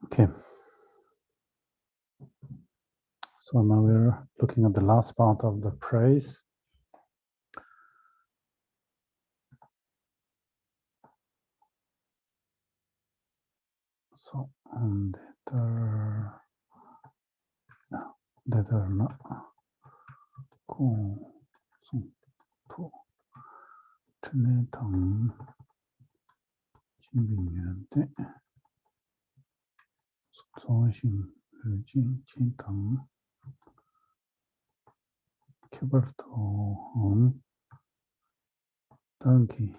Okay. So now we're looking at the last part of the praise. So on the Danke.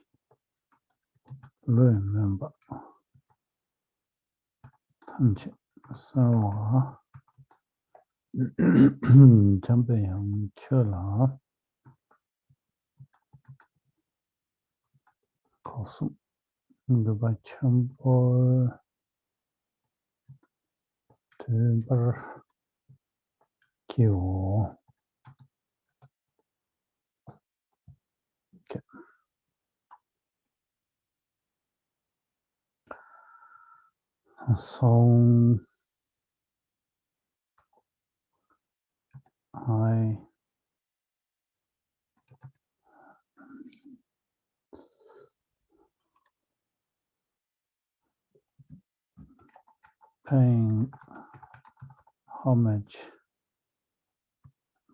Remember. Tanchi. Sawa. Jambayang Kyola. Kosum. Goodbye, Chambo. Timber. Kyo. Okay. So I paying homage,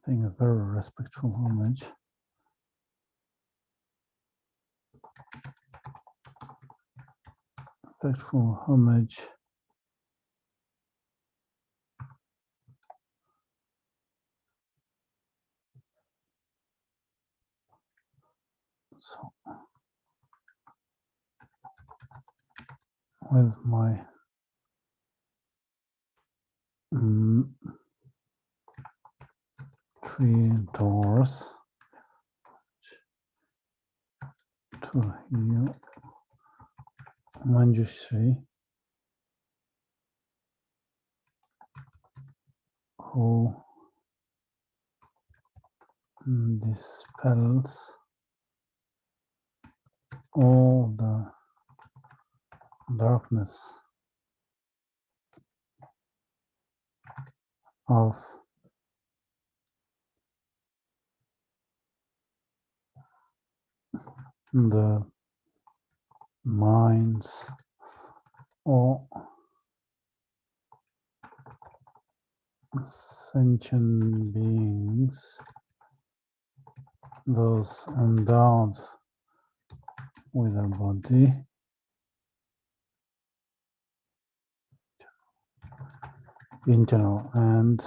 paying a very respectful homage so with my three doors to you, Manjushri, who dispels all the darkness of the minds or sentient beings, those endowed with a body, in general, and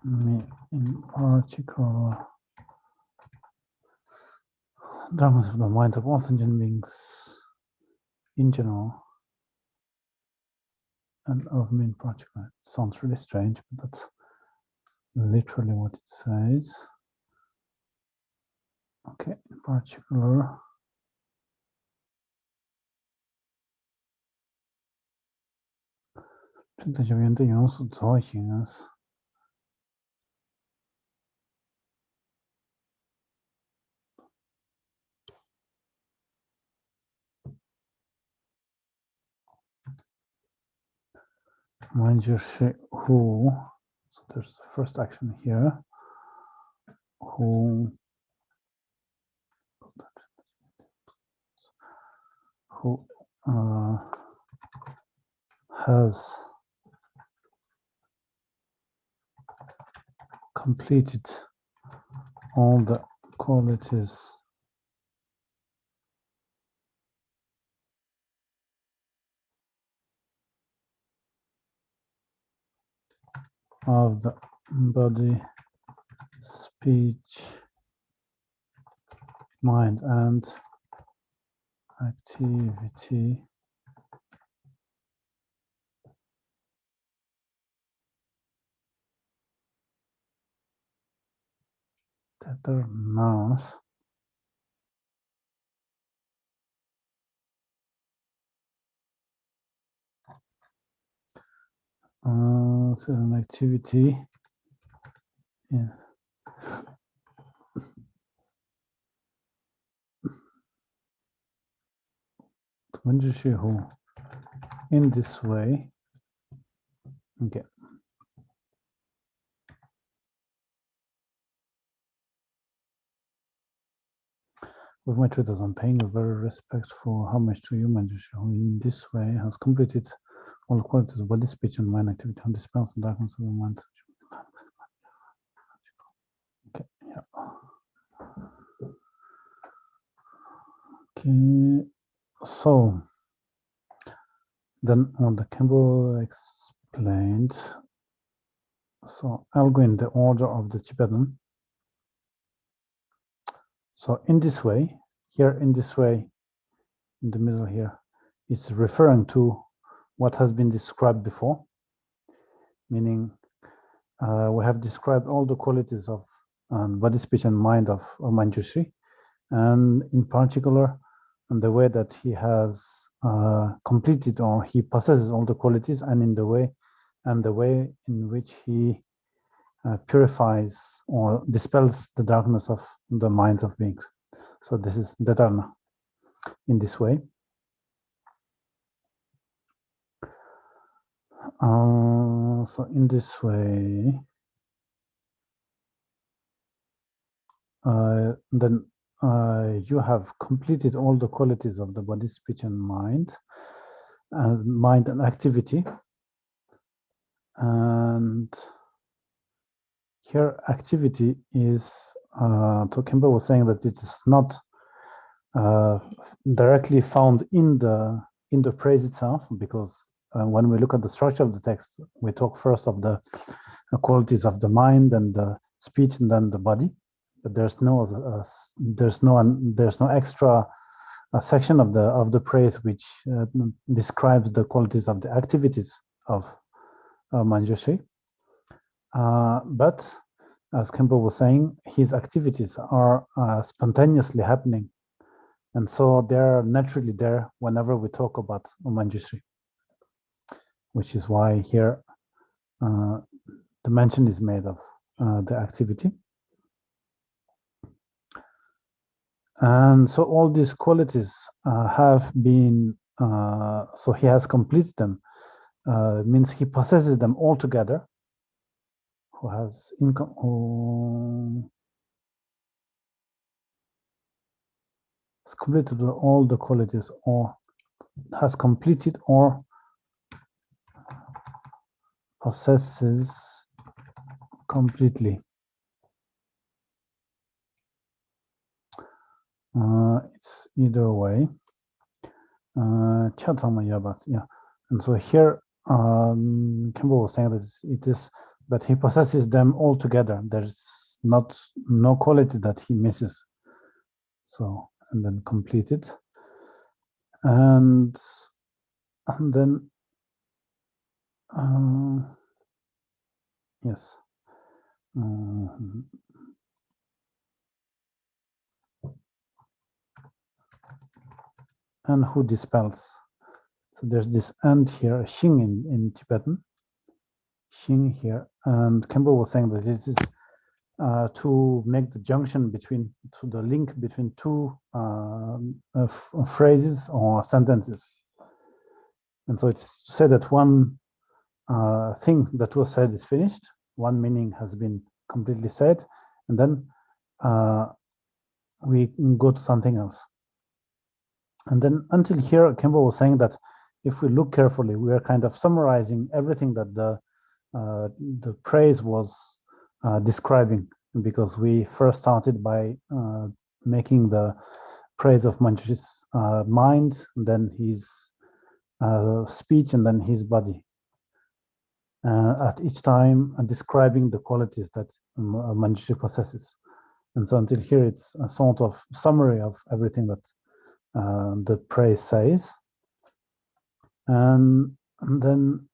me in particular, darkness of the minds of all sentient beings in general, and of me in particular. It sounds really strange, but that's literally what it says. Okay, in particular, Manjushri, who, so there's the first action here, who has completed all the qualities of the body, speech, mind, and activity. Determines certain activity Manjushri who in this way, okay. With my tutors, I'm paying a very respectful homage to you, Manjushri, who in this way has completed all the qualities of body, speech, and mind activity and dispels the darkness of the mind. Okay, yeah. Okay, so then what the Campbell explained, so I'll go in the order of the Tibetan. So in this way, here in this way, in the middle here, it's referring to what has been described before, meaning we have described all the qualities of body, speech, and mind of Manjushri, and in particular, in the way that he has completed or he possesses all the qualities, and in the way in which he purifies or dispels the darkness of the minds of beings. So this is the Dharma in this way. So in this way, then you have completed all the qualities of the body, speech, and mind and activity. And here activity is, Tokemba was saying that it is not directly found in the praise itself, because when we look at the structure of the text, we talk first of the qualities of the mind and the speech and then the body, but there's no extra section of the praise which describes the qualities of the activities of Manjushri. But as Kempo was saying, his activities are spontaneously happening, and so they're naturally there whenever we talk about Manjushri, which is why here the mention is made of the activity. And so all these qualities have been, so he has completed them, means he possesses them all together, who has completed all the qualities, or has completed or possesses completely. It's either way. Yeah. And so here, Campbell was saying that it is that he possesses them all together. There's no quality that he misses. So, and then completed. And then, yes. And who dispels. So there's this and here, Xing in Tibetan. Xing here. And Campbell was saying that this is to make the junction between, to the link between two phrases or sentences. And so it's to say that one thing that was said is finished, one meaning has been completely said, and then we go to something else. And then until here, Campbell was saying that if we look carefully, we are kind of summarizing everything that the praise was describing, because we first started by making the praise of Manjushri's mind, and then his speech, and then his body. At each time describing the qualities that Manjushri possesses. And so until here, it's a sort of summary of everything that the praise says. And then,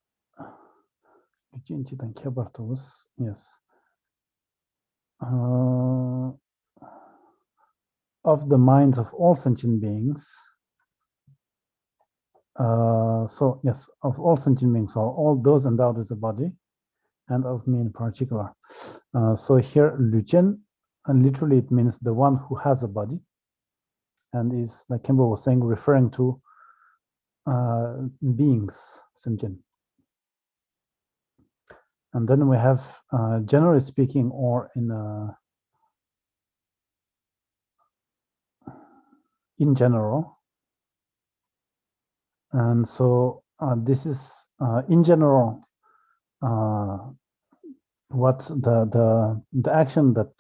yes. Of the minds of all sentient beings. So yes, of all sentient beings, or all those endowed with a body, and of me in particular. So here, Luchen, and literally it means the one who has a body, and is, like Kimber was saying, referring to beings, sentient. And then we have, generally speaking, or in general. And so this is in general what the action that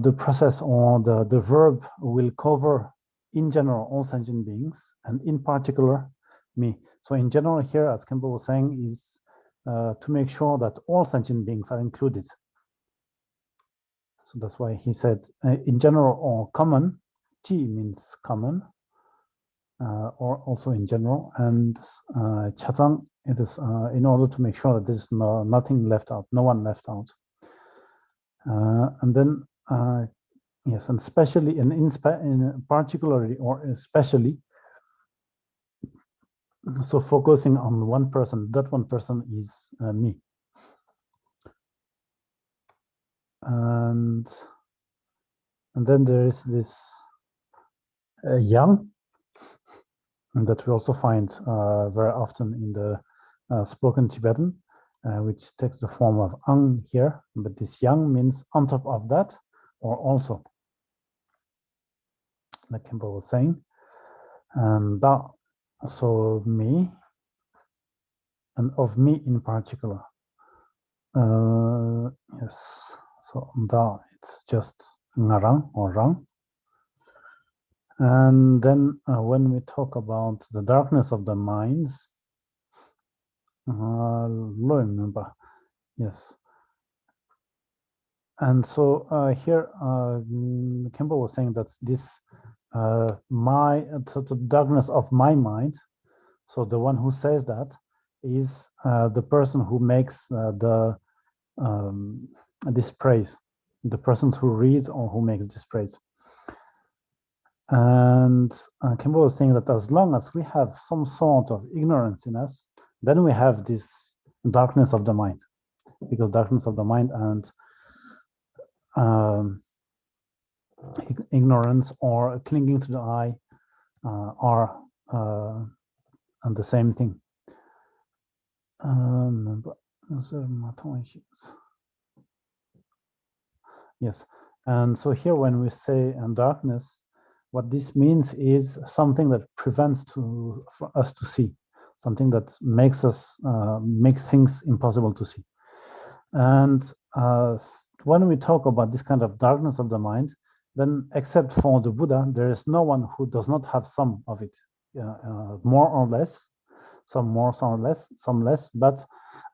the process or the verb will cover in general all sentient beings, and in particular me. So in general here, as Campbell was saying, is to make sure that all sentient beings are included. So that's why he said in general or common. T means common, or also in general, and chazang, it is in order to make sure that there's nothing left out, no one left out. And then yes, and especially and in particularly or especially, so focusing on one person, that one person is me. And then there is this yang, and that we also find very often in the spoken Tibetan, which takes the form of ang here, but this yang means on top of that, or also, like Campbell was saying. And that, so me, and of me in particular. Yes, so da, it's just ngarang or rang. And then when we talk about the darkness of the minds, remember, yes. And so here, Campbell was saying that this the darkness of my mind. So the one who says that is the person who makes this praise, the person who reads or who makes this praise. And Campbell was saying that as long as we have some sort of ignorance in us, then we have this darkness of the mind, because darkness of the mind and ignorance or clinging to the eye are the same thing. Yes, and so here when we say darkness, what this means is something that prevents for us to see, something that makes things impossible to see. And when we talk about this kind of darkness of the mind, then except for the Buddha, there is no one who does not have some of it, more or less, some more, some less, but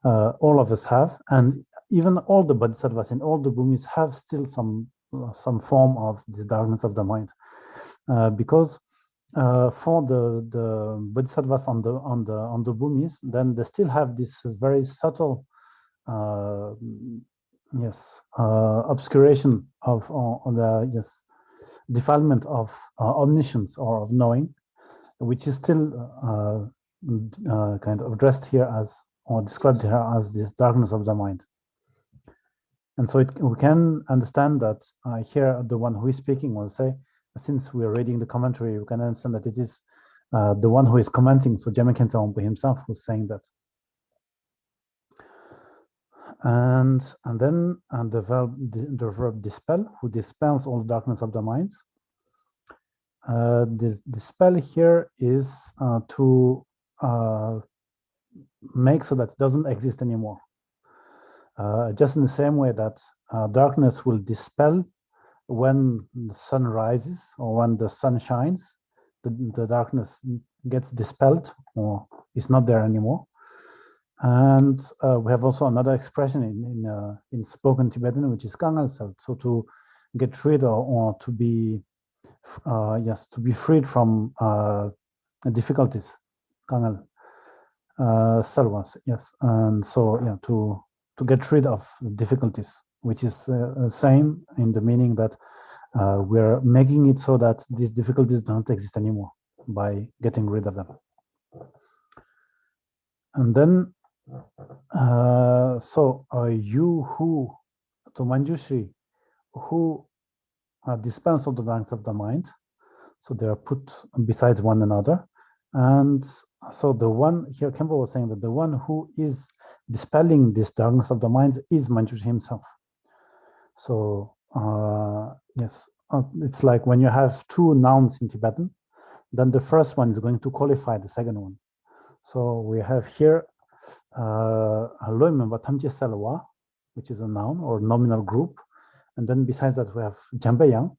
all of us have, and even all the bodhisattvas and all the bhumis have still some form of this darkness of the mind, because for the bodhisattvas on the bhumis, then they still have this very subtle obscuration of defilement of omniscience or of knowing, which is still kind of addressed here as, or described here as, this darkness of the mind. And so we can understand that here the one who is speaking will say, since we are reading the commentary, we can understand that it is the one who is commenting, so Jame Khyentse Wangpo himself, who's saying that. And then the verb dispel, who dispels all the darkness of the minds. The dispel here is to make so that it doesn't exist anymore. Just in the same way that darkness will dispel when the sun rises or when the sun shines, the darkness gets dispelled or is not there anymore. And we have also another expression in spoken Tibetan, which is kangal sal. So to get rid or to be to be freed from difficulties, kangal salwas, yes. And so to get rid of difficulties, which is same in the meaning that we're making it so that these difficulties don't exist anymore by getting rid of them. And then you who, to Manjushri, who dispense all the darkness of the mind. So they are put besides one another. And so the one here, Campbell was saying that the one who is dispelling this darkness of the minds is Manjushri himself. So yes, it's like when you have two nouns in Tibetan, then the first one is going to qualify the second one. So we have here which is a noun or nominal group. And then besides that, we have Jambeyang.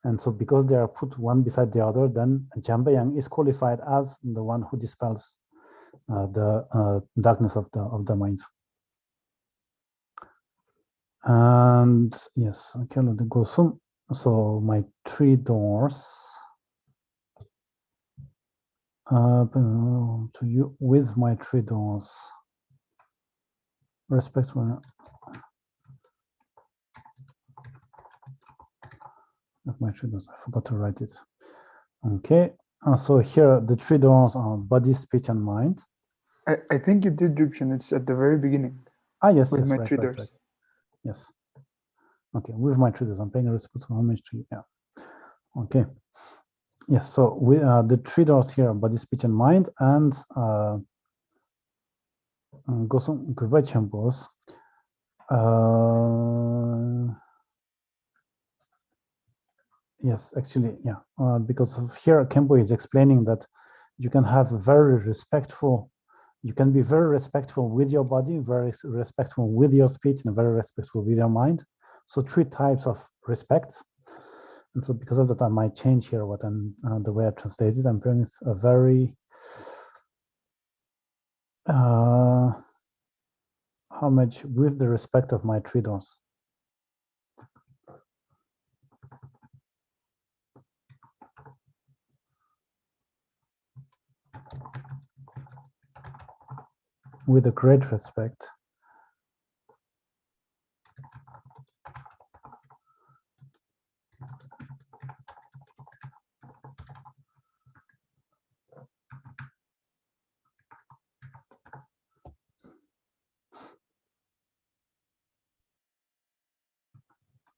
And so because they are put one beside the other, then Jambeyang is qualified as the one who dispels the darkness of the minds. And yes, okay, let it go soon. So my three doors to you with my three doors. Respectful. My three doors. I forgot to write it. Okay. So here the three doors are body, speech, and mind. I think you did, Drupchen. It's at the very beginning. Yes, with yes, my right, three right, doors. right. Yes. Okay, with my three doors, I'm paying respect to homage to you. Yeah. Okay. Yes. So we the three doors here: body, speech, and mind, and Gosong Kubai Chambos. Yes, actually, yeah. Because of here, Kempo is explaining that you can have very respectful. You can be very respectful with your body, very respectful with your speech, and very respectful with your mind. So three types of respect. And so because of that, I might change here what I'm the way I translated. I'm bringing a very homage with the respect of my three doors. With a great respect.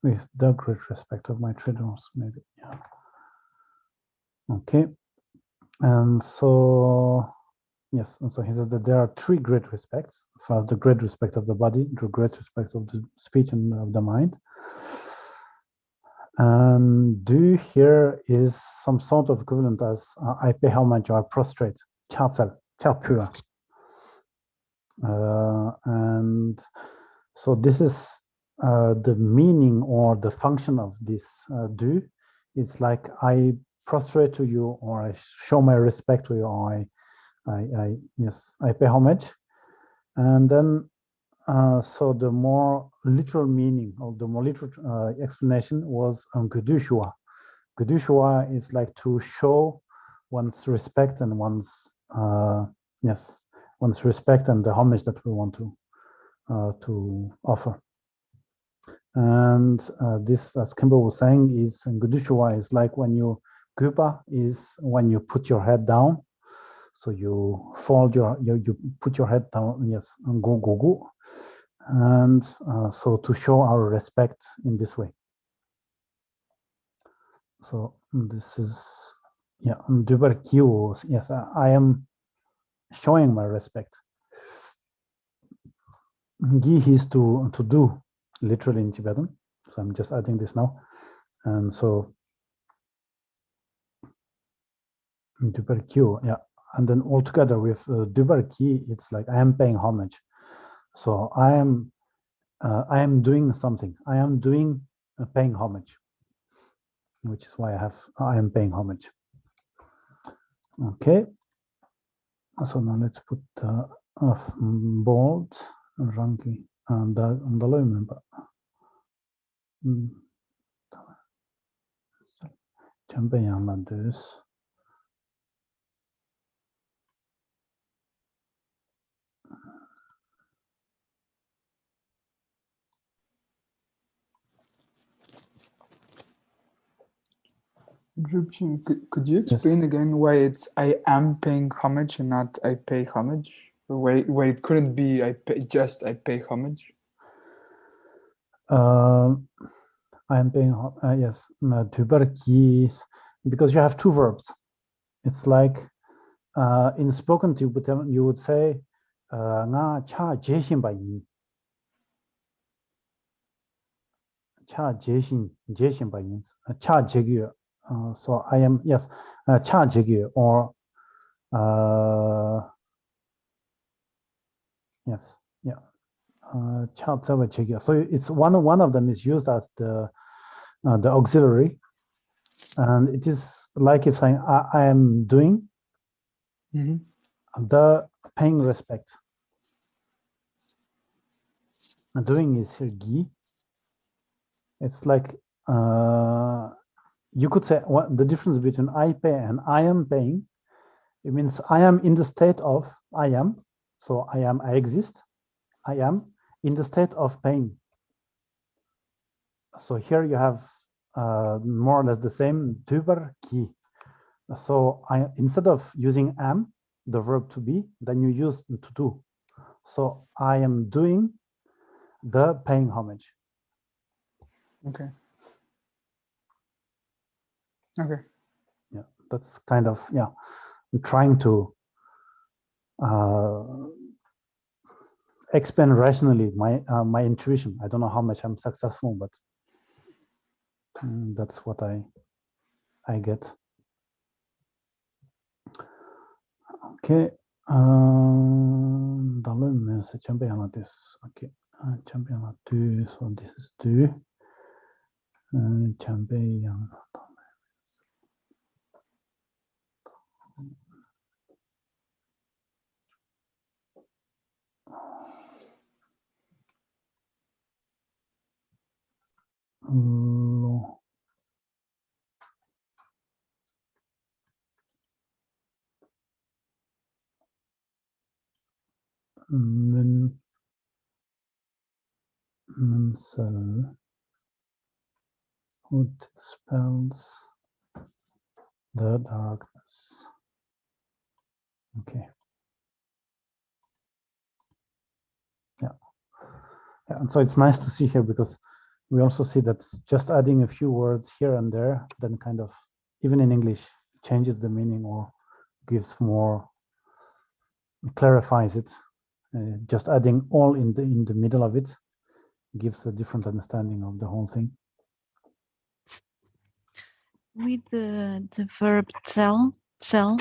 With the great respect of my three doors, maybe, yeah. Okay, and so yes, and so he says that there are three great respects. First, the great respect of the body, the great respect of the speech and of the mind. And do here is some sort of equivalent as I pay homage or I prostrate, chartsel, charpura. And so this is the meaning or the function of this do. It's like I prostrate to you, or I show my respect to you, or I pay homage. And then so the more literal meaning or the more literal explanation was Gedushua. Gedushua is like to show one's respect and one's one's respect and the homage that we want to offer. And this, as Kimber was saying, is Gedushua is like when you Gupa is when you put your head down. So you fold you put your head down, yes, and go go go. And so to show our respect in this way. So this is, yeah, yes, I am showing my respect. Gi is to do, literally in Tibetan. So I'm just adding this now. And so yeah. And then altogether with Dubarki, it's like I am paying homage. So I am doing something. I am doing paying homage, which is why I am paying homage. Okay. So now let's put bold ranking and the low member. Champion dus. Drupchen, could you explain again why it's I am paying homage and not I pay homage? Or why it couldn't be I pay homage? I am paying yes. Tuberkis. because you have two verbs. It's like in spoken you would say nga cha jeshin ba yin. Cha jeshin ba yin. Cha jegyu. So I am, yes, cha jegyu, or yes, yeah. Cha tsewa jegyu. So it's one of them is used as the auxiliary, and it is like if saying I am doing the paying respect. And doing is here gi. It's like you could say what the difference between I pay and I am paying. It means I am in the state of I am. So I am, I exist. I am in the state of paying. So here you have more or less the same tuber ki. So instead of using am, the verb to be, then you use to do. So I am doing the paying homage. Okay. Okay. Yeah, that's kind of, yeah, I'm trying to explain rationally my intuition. I don't know how much I'm successful, but that's what I get. Okay. Okay. So this is do. Who dispels the darkness. Okay. Yeah. Yeah. And so it's nice to see here because we also see that just adding a few words here and there, then kind of, even in English, changes the meaning or gives more, clarifies it. Just adding all in the middle of it gives a different understanding of the whole thing. With the verb sell. Sell.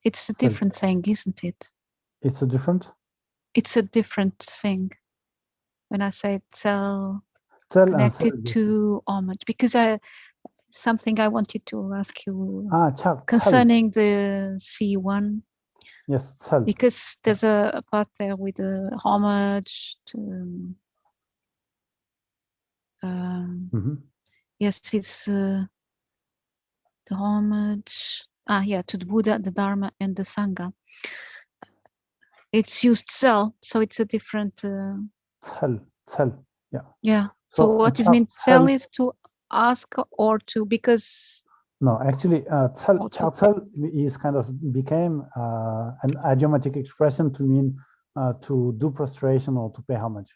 It's a different thing, isn't it? It's a different? It's a different thing. When I say sell connected to homage, because something I wanted to ask you concerning the C1. Yes, sell. Because there's a part there with the homage to. Yes, it's the homage. To the Buddha, the Dharma, and the Sangha. It's used sell, so it's a different. Sell, yeah. Yeah. So what does mean sell is to ask or to, because. No, actually, sell is kind of became an idiomatic expression to mean to do prostration or to pay homage.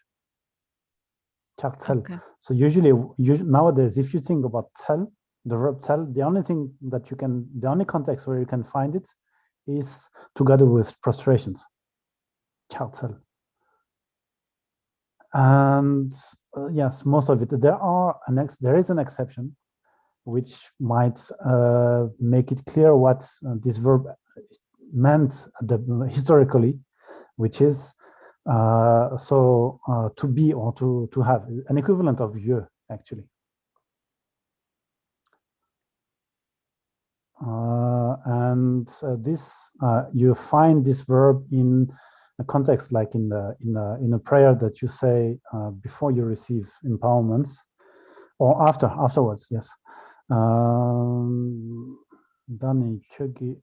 Okay. So usually nowadays, if you think about sell, the verb sell, the only context where you can find it is together with prostrations. And yes, most of it. There is an exception, which might make it clear what this verb meant historically, which is to be or to have, an equivalent of je, actually. You find this verb in a context like in a prayer that you say before you receive empowerments, or afterwards. Yes. Dani chögi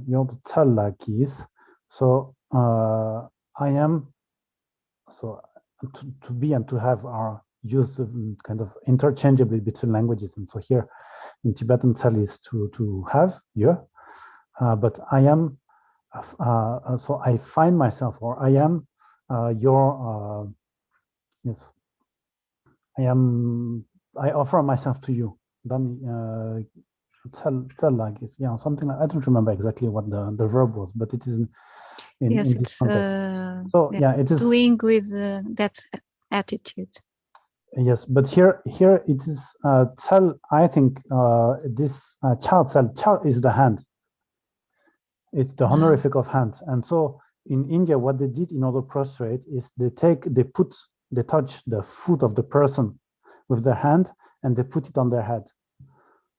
yob tsallakis. So I am, so to be and to have are used kind of interchangeably between languages. And so here in Tibetan, tsal is to have, yeah. But I am, so I find myself, or I am your, yes. I offer myself to you. Then tell, I guess, yeah, something like, I don't remember exactly what the verb was, but it is in this context. So yeah, it is doing with that attitude. Yes, but here it is tell. I think this child is the hand. It's the honorific of hand, and so in India, what they did in order to prostrate is they touch the foot of the person with their hand, and they put it on their head.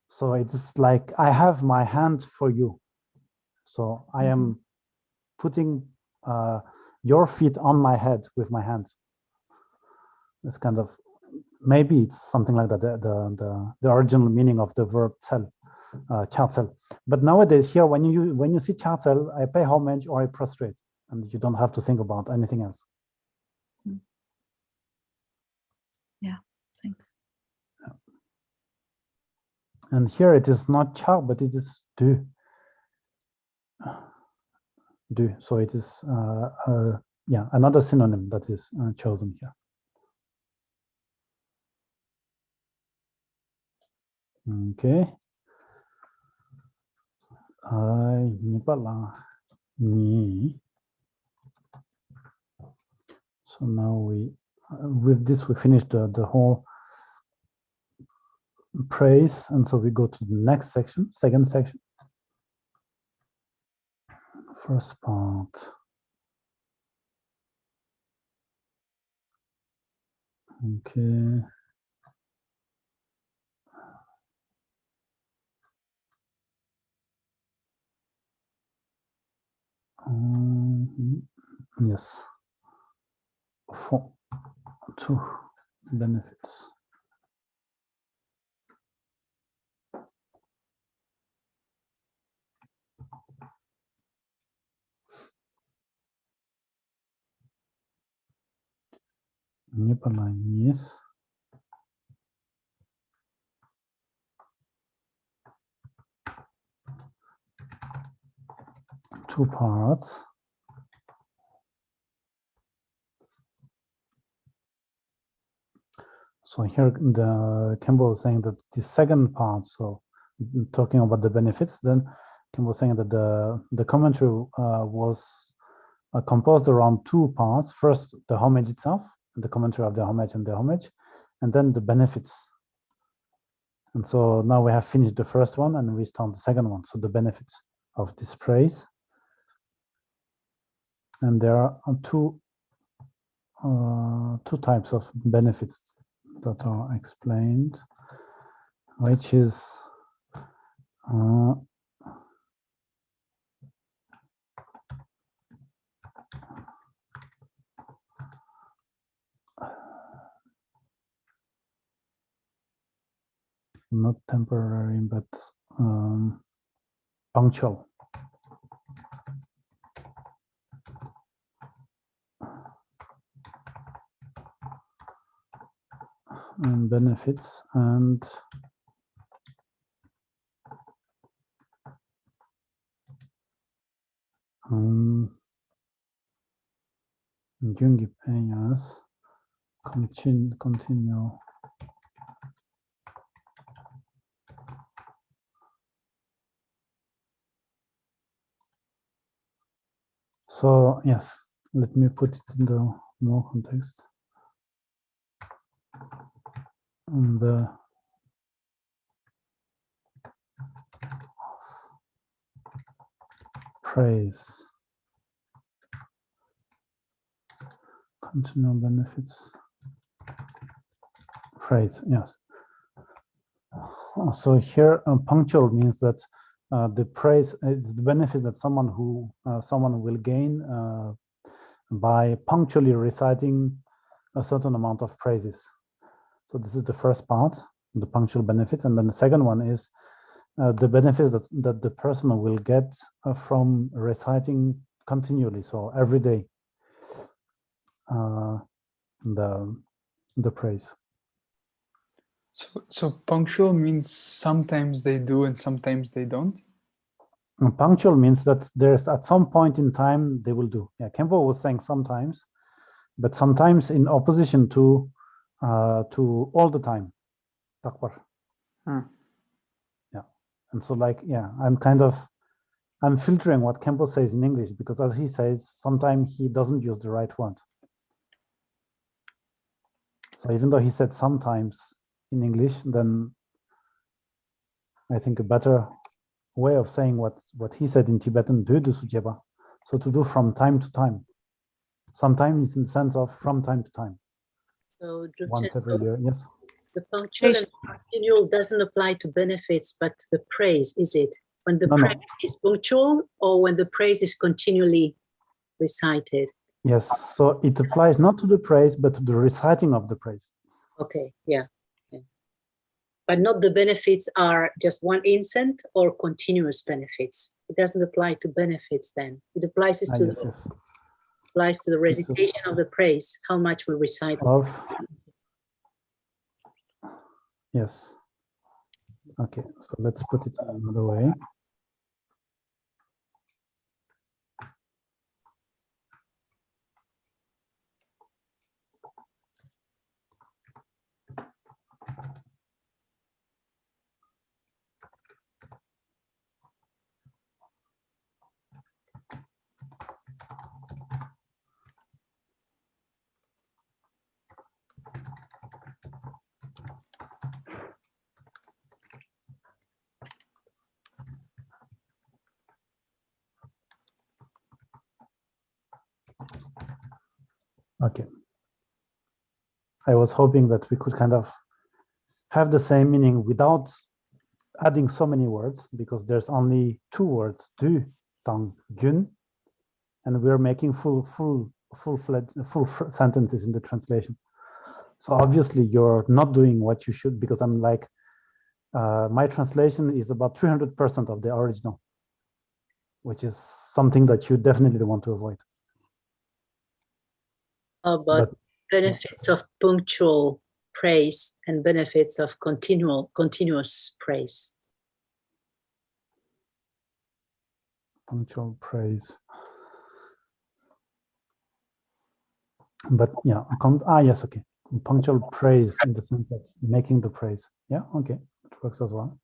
So it's like, I have my hand for you. So I am putting your feet on my head with my hand. It's kind of, maybe it's something like that, the original meaning of the verb tsel, chatsel. But nowadays here, when you see chatsel, I pay homage or I prostrate, and you don't have to think about anything else. Yeah, thanks. And here it is not cha, but it is du. Du. So it is yeah, another synonym that is chosen here. Okay. So now with this we finished the whole praise, and so we go to the next section, second section. First part. Okay. Yes. 2 benefits. Yes. Two parts. So here the Campbell was saying that the second part, so talking about the benefits, then Campbell was saying that the commentary was composed around 2 parts. First, the homage itself, the commentary of the homage, and then the benefits. And so now we have finished the first one and we start the second one. So the benefits of this praise. And there are two types of benefits that are explained, which is not temporary, but punctual. And benefits and Jungi Peñas continue. So yes, let me put it in the more context. And the praise, continual benefits, praise, yes. So here, punctual means that the praise is the benefit that someone will gain by punctually reciting a certain amount of praises. So this is the first part, the punctual benefits, and then the second one is the benefits that the person will get from reciting continually, so every day, the praise. So punctual means sometimes they do and sometimes they don't? And punctual means that there's at some point in time they will do. Yeah, Kempo was saying sometimes, but sometimes in opposition to to all the time. Takbar. Yeah. And so like, yeah, I'm filtering what Kempo says in English, because as he says, sometimes he doesn't use the right word. So even though he said sometimes in English, then I think a better way of saying what he said in Tibetan, so to do from time to time. Sometimes in the sense of from time to time. So once every year, yes. The punctual and continual doesn't apply to benefits, but to the praise, is it? When the praise is punctual or when the praise is continually recited? Yes, so it applies not to the praise, but to the reciting of the praise. Okay, yeah. But not the benefits are just one instant or continuous benefits. It doesn't apply to benefits then. It applies applies to the recitation of the praise, how much we recite. Yes. Okay, so let's put it another way. Okay. I was hoping that we could kind of have the same meaning without adding so many words, because there's only 2 words, du, tang, gun, and we're making full sentences in the translation. So obviously you're not doing what you should, because I'm like, my translation is about 300% of the original, which is something that you definitely want to avoid. But benefits of punctual praise and benefits of continuous praise. Punctual praise. But yeah, yes, okay. Punctual praise in the sense of making the praise. Yeah, okay, it works as well.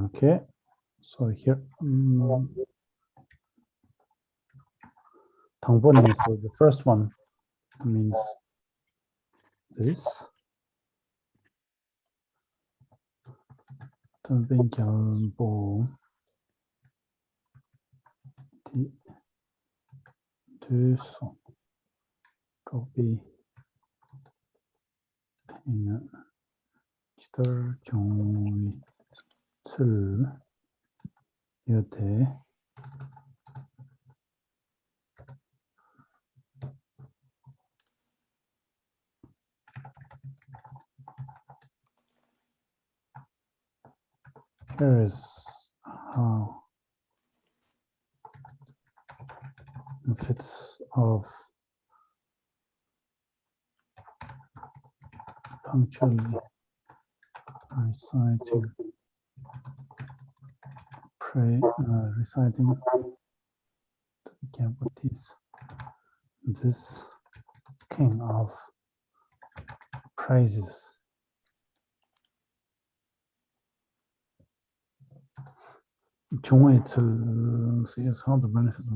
Okay, so here, Tangboni, so the first one means this. Tanbenjalbo di duso tobi pina chitar jongwi sul yote. Here is how benefits of punctually reciting reciting this king of praises. See is how the benefits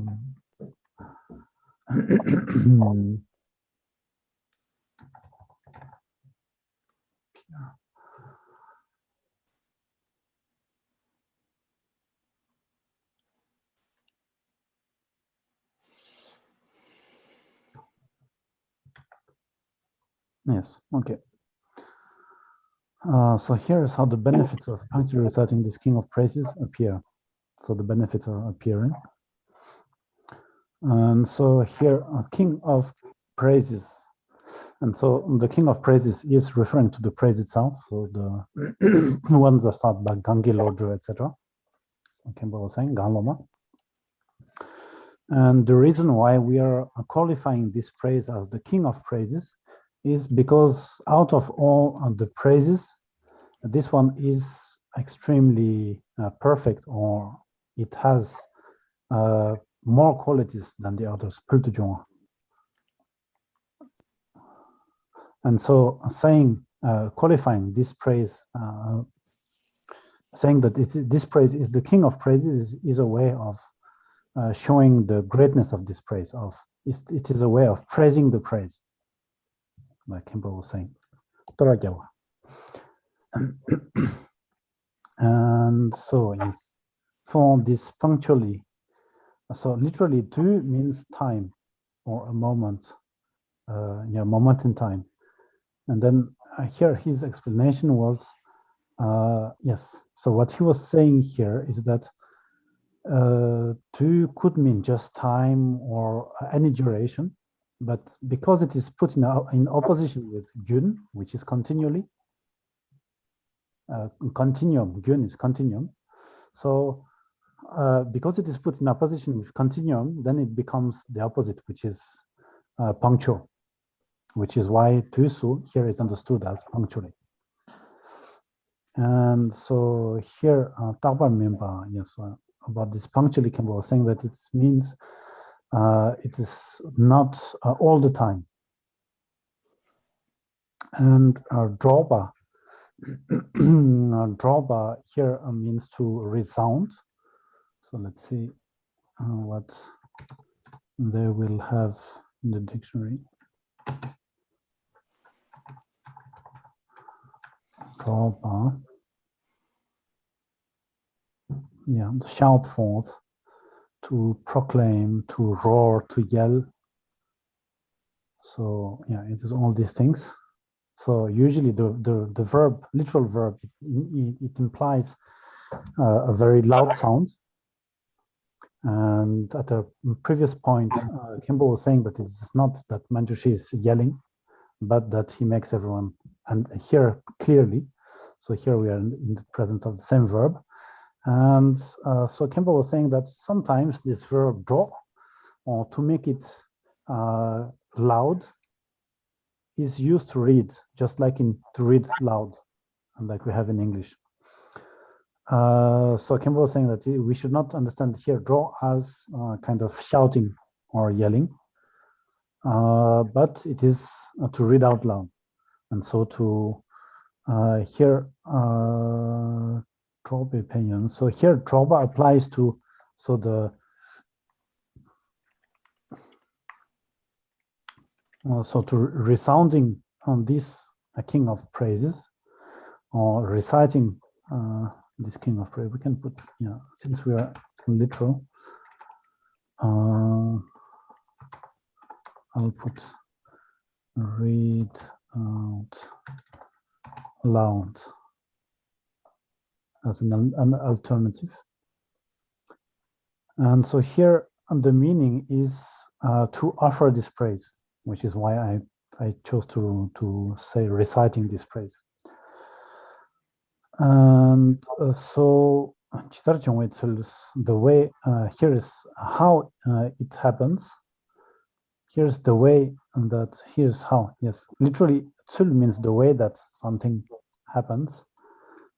Yes, okay. So here is how the benefits of punctually reciting this king of praises appear. So the benefits are appearing. And so here, king of praises. And so the king of praises is referring to the praise itself. So the ones that start by Gangi, Lordro, etc. Kemba was saying, Galoma. And the reason why we are qualifying this praise as the king of praises is because out of all of the praises, this one is extremely perfect, or it has more qualities than the others. And so saying, qualifying this praise, saying that this praise is the king of praises is a way of showing the greatness of this praise. It is a way of praising the praise, like Kimber was saying. And so yes, for this punctually, so literally tu means time or a moment, moment in time. And then here his explanation was, yes, so what he was saying here is that tu could mean just time or any duration, but because it is put in opposition with gun, which is continually, continuum, gun is continuum. So because it is put in opposition with continuum, then it becomes the opposite, which is punctual, which is why tusu here is understood as punctually. And so here, Tabar member, yes, about this punctually, Campbell was saying that it means it is not all the time. And drawba, drawba here means to resound. So let's see what they will have in the dictionary. Drawba. Yeah, to shout forth, to proclaim, to roar, to yell. So yeah, it is all these things. So usually the verb, literal verb, it implies a very loud sound. And at a previous point, Kimball was saying that it's not that Manjushri is yelling, but that he makes everyone, and here clearly, so here we are in the presence of the same verb. And so Kimball was saying that sometimes this verb draw, or to make it loud, is used to read, just like in to read loud, and like we have in English. So Kimball was saying that we should not understand here draw as kind of shouting or yelling, but it is to read out loud. And so to here, Drobe opinion. So here Droba applies to, so the, so to resounding on this king of praises, or reciting this king of praise. We can put, yeah, since we are literal, I'll put read out loud as an alternative. And so here the meaning is to offer this praise, which is why I chose to say reciting this praise. And so the way, here is how it happens. Here's the way, and that here's how. Yes, literally, tsul means the way that something happens.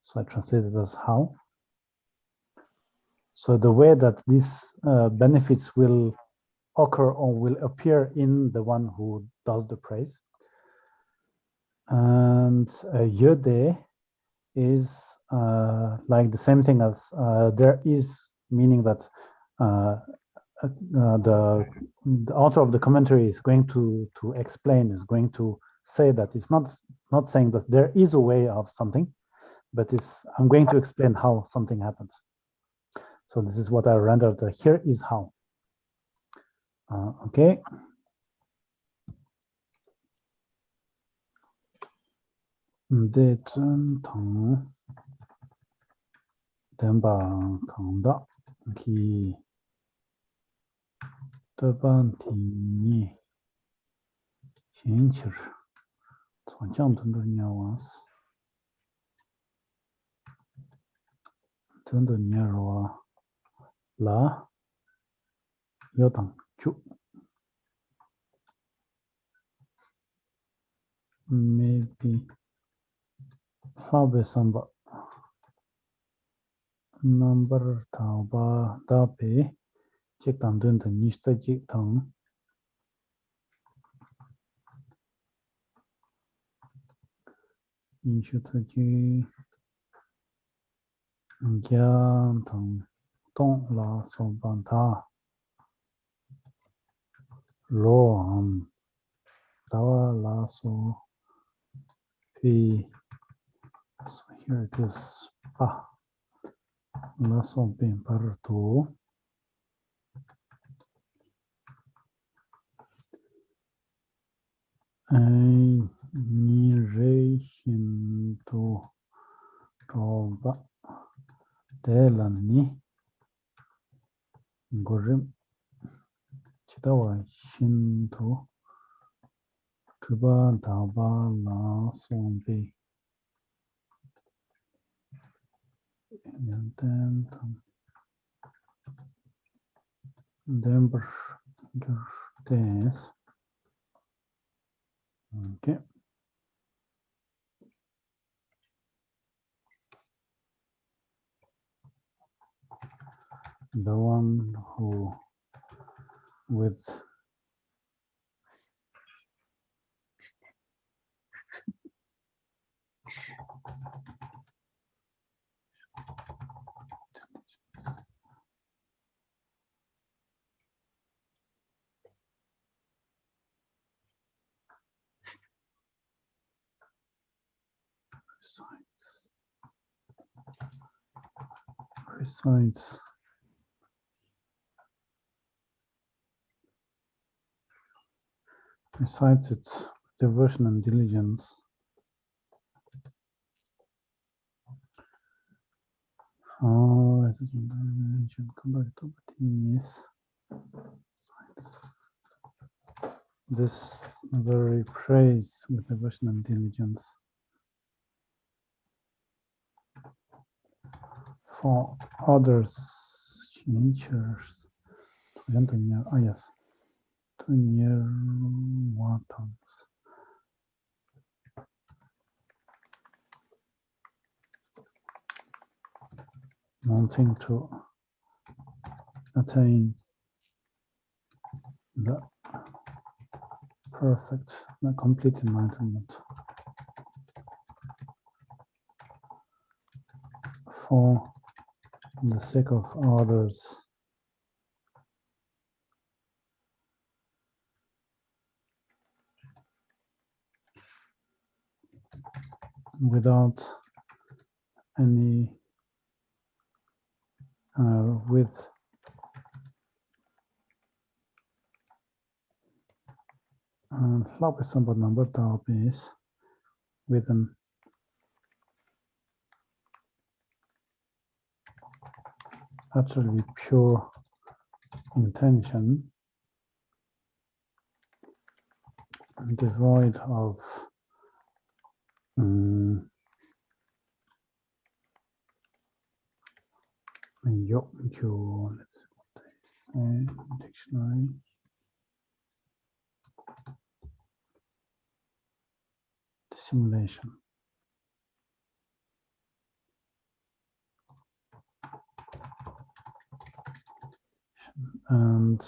So I translate it as how. So the way that these benefits will occur or will appear in the one who does the praise. And yode is like the same thing as there is, meaning that the author of the commentary is going to explain, is going to say that it's not saying that there is a way of something, but I'm going to explain how something happens. So this is what I rendered. Here is how. Okay. Để chân thẳng đem bằng khẳng đạo khi tất ban thì nhị hiện chữ chọn chọn thân đồ nhau thân đồ nhau là 여당 주 maybe 하베 삼바 number 타바 다베 책당 된다 니스타지 당 인슈타지 갸당 동라 소반타 로암 다와 라소 피 so here it is lasso bin parto ni re hinto roba delani gorim chitawa hinto tuba daba la sombe and then this okay the one who with resides besides its devotion and diligence this very praise with devotion and diligence for others natures yes to near waters wanting to attain the perfect, the complete enlightenment for the sake of others. Without any, with number is with an utterly pure intention, devoid of let's see what they say, dictionary. Dissimulation. And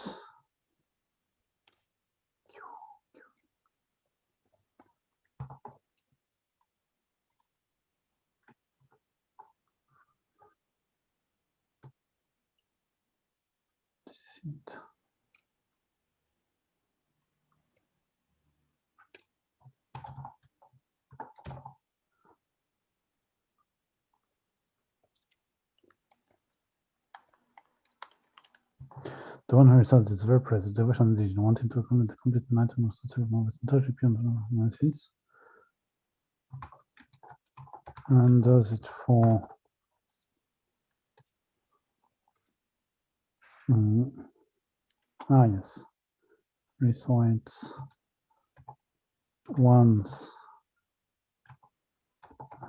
deceit. The one who recites this very praise, the devotion and religion, wanting to accomplish the complete enlightenment of the ceremony with entirely pure mercies, and does it for yes, recites once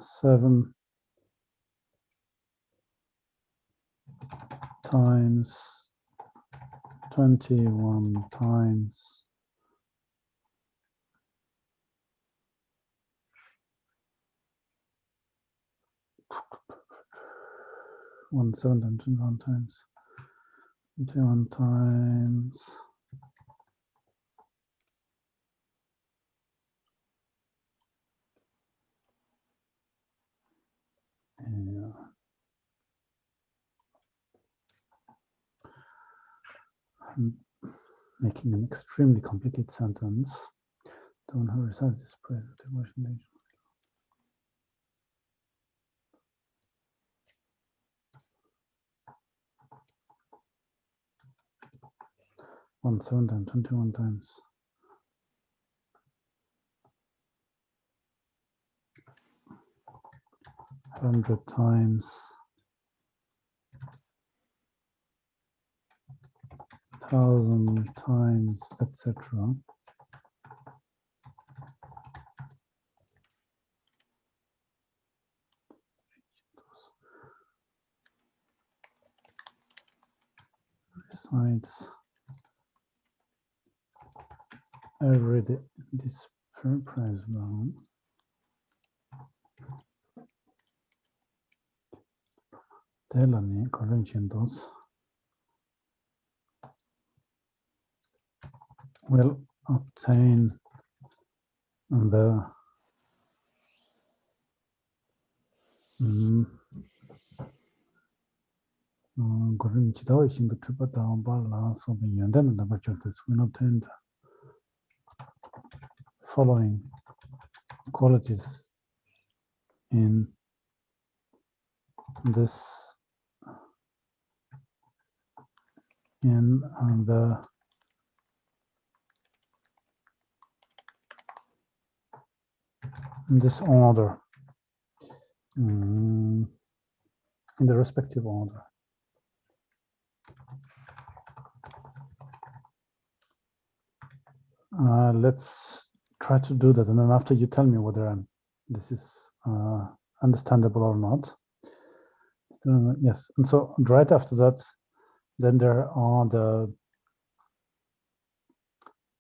7 times 21 times 21 times 21 times yeah. I'm making an extremely complicated sentence. The one who recites this prayer with devotion. 21 times 100 times 1,000 times, etc. Recites every day this praise round. Telani Corinthians will obtain the will obtain the following qualities in this in this order, in the respective order. Let's try to do that, and then after you tell me whether this is understandable or not. Yes, and so right after that, then there are the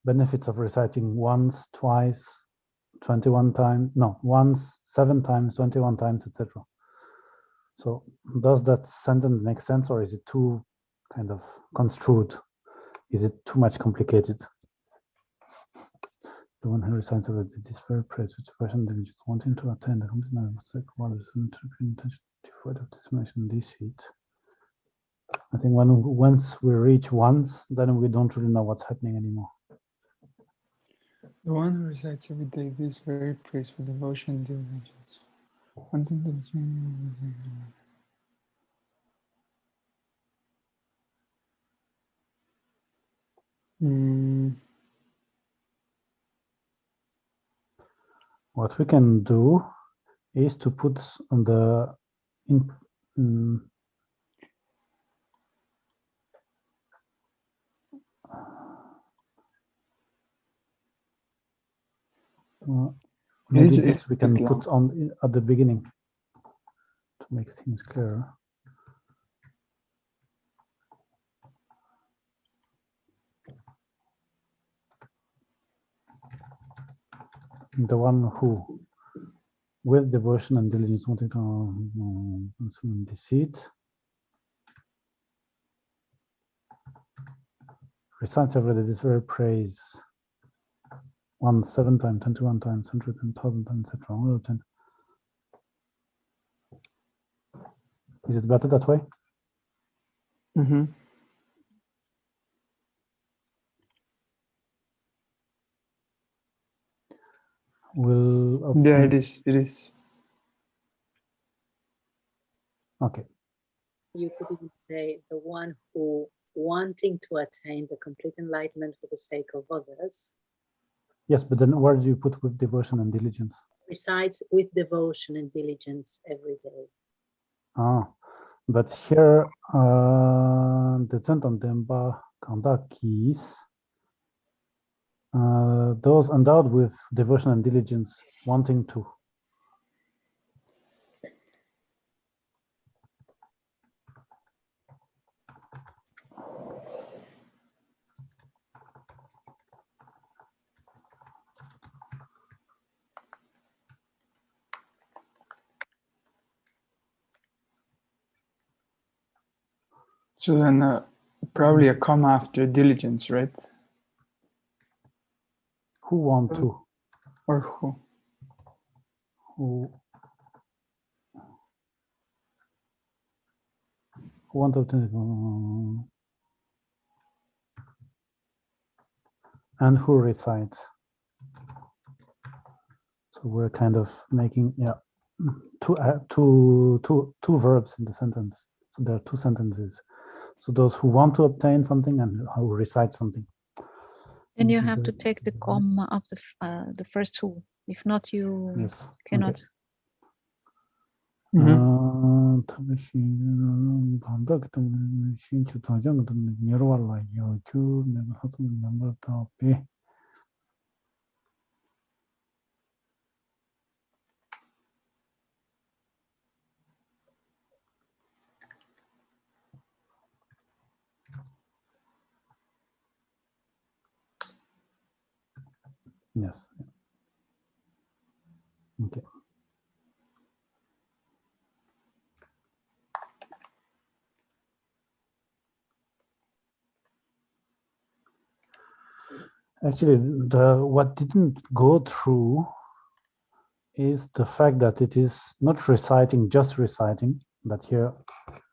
benefits of reciting once, twice, 21 times, no, once, 7 times, 21 times, etc. So does that sentence make sense, or is it too kind of construed? Is it too much complicated? The one who recites already this very praise, which person diligence wanting to attain the continual what is intention devoid of dissimulation and deceit. I think once we reach once, then we don't really know what's happening anymore. The one who recites every day this very praise with devotion and diligence. What we can do is to put on the maybe this we can put on at the beginning to make things clearer. The one who, with devotion and diligence, wanting to deceit, recites every day this very praise 7 times, 21 times, 100 and 1,000 times, etc. Is it better that way? Mm-hmm. Will obtain... Yeah, it is. It is. Okay. You could even say the one who wanting to attain the complete enlightenment for the sake of others. Yes, but then where do you put with devotion and diligence? Recites with devotion and diligence every day. But here, the Demba Kandakis, those endowed with devotion and diligence, wanting to. So then probably a comma after diligence, right? Who want to? Or who? Who want to obtain and who recites? So we're kind of making two verbs in the sentence. So there are two sentences. So those who want to obtain something and who recite something. And you have to take the comma of the first two. If not, you Yes. cannot. Okay. Yes. Okay. Actually, what didn't go through is the fact that it is not reciting, just reciting, that here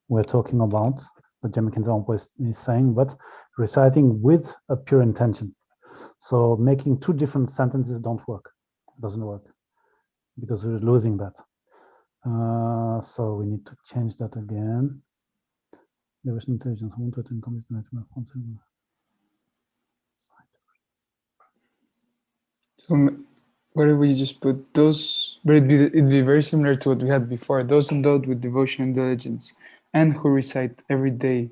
we're talking about, what Jamie Kinzampo is saying, but reciting with a pure intention. So making two different sentences doesn't work, because we're losing that. So we need to change that again. Devotion intelligence. So where did we just put those? But it'd be very similar to what we had before. Those endowed with devotion and diligence, and who recite every day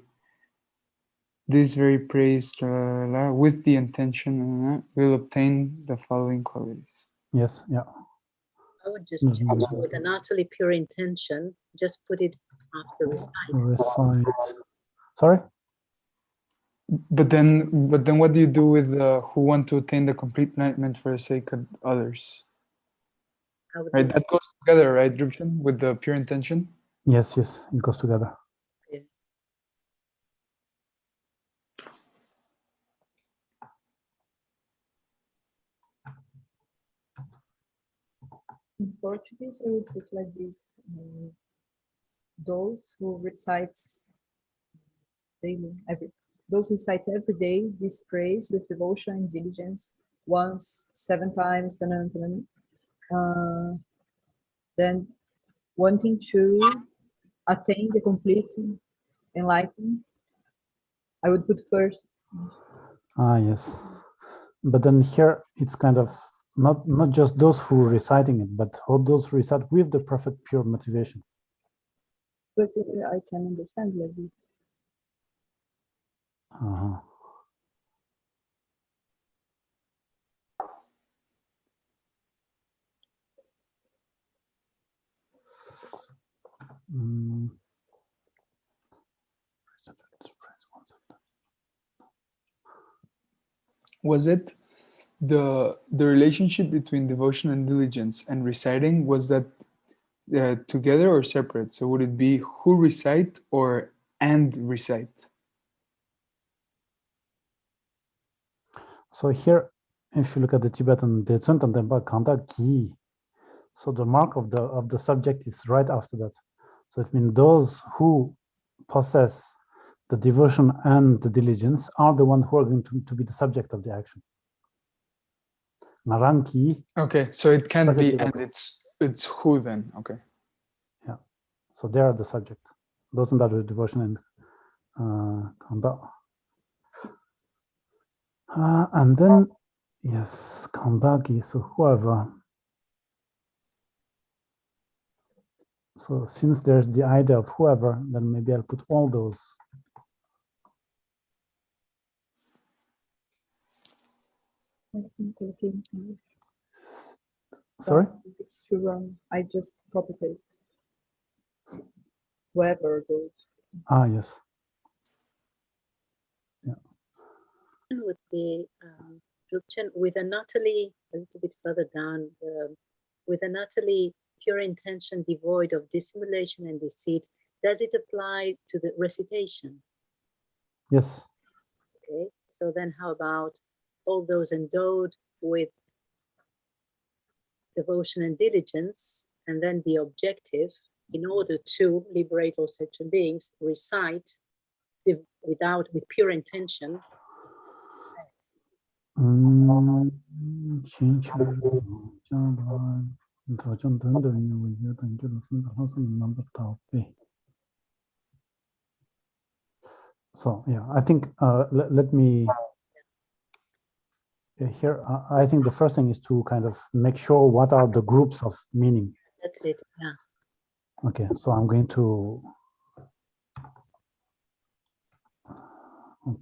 this very praise with the intention will obtain the following qualities. Yes, yeah. I would just change with an utterly pure intention. Just put it after recite. Sorry. But then what do you do with who want to attain the complete enlightenment for the sake of others? Right, that goes together, right, Drupchen, with the pure intention? Yes, it goes together. Yeah. In Portuguese, I would put like this: those who recites daily, those who recite every day this praise with devotion and diligence, once, 7 times, then wanting to attain the complete enlightenment, I would put first. Yes. But then here it's kind of not just those who are reciting it, but all those who recite with the perfect pure motivation. But I can understand like this. Was it the relationship between devotion and diligence and reciting, was that together or separate? So would it be who recite or and recite? So here, if you look at the Tibetan Detsun Tempa Kanda Ki, so the mark of the subject is right after that. So it means those who possess the devotion and the diligence are the ones who are going to be the subject of the action. Naranki. Okay, so it can't be and, it's who then? Okay. Yeah, so they are the subject. Those are the devotion and Kanda. And then, yes, Kandaki, so whoever. So since there's the idea of whoever, then maybe I'll put all those. I think okay. Sorry? It's too wrong. I just copy paste. Whoever those. Yes. Yeah. Would be with an utterly, a little bit further down, with an utterly pure intention devoid of dissimulation and deceit. Does it apply to the recitation? Yes. Okay, so then how about all those endowed with devotion and diligence, and then the objective, in order to liberate all sentient beings, recite with pure intention. So yeah, I think let me here. I think the first thing is to kind of make sure what are the groups of meaning. That's it. Yeah. Okay, so I'm going to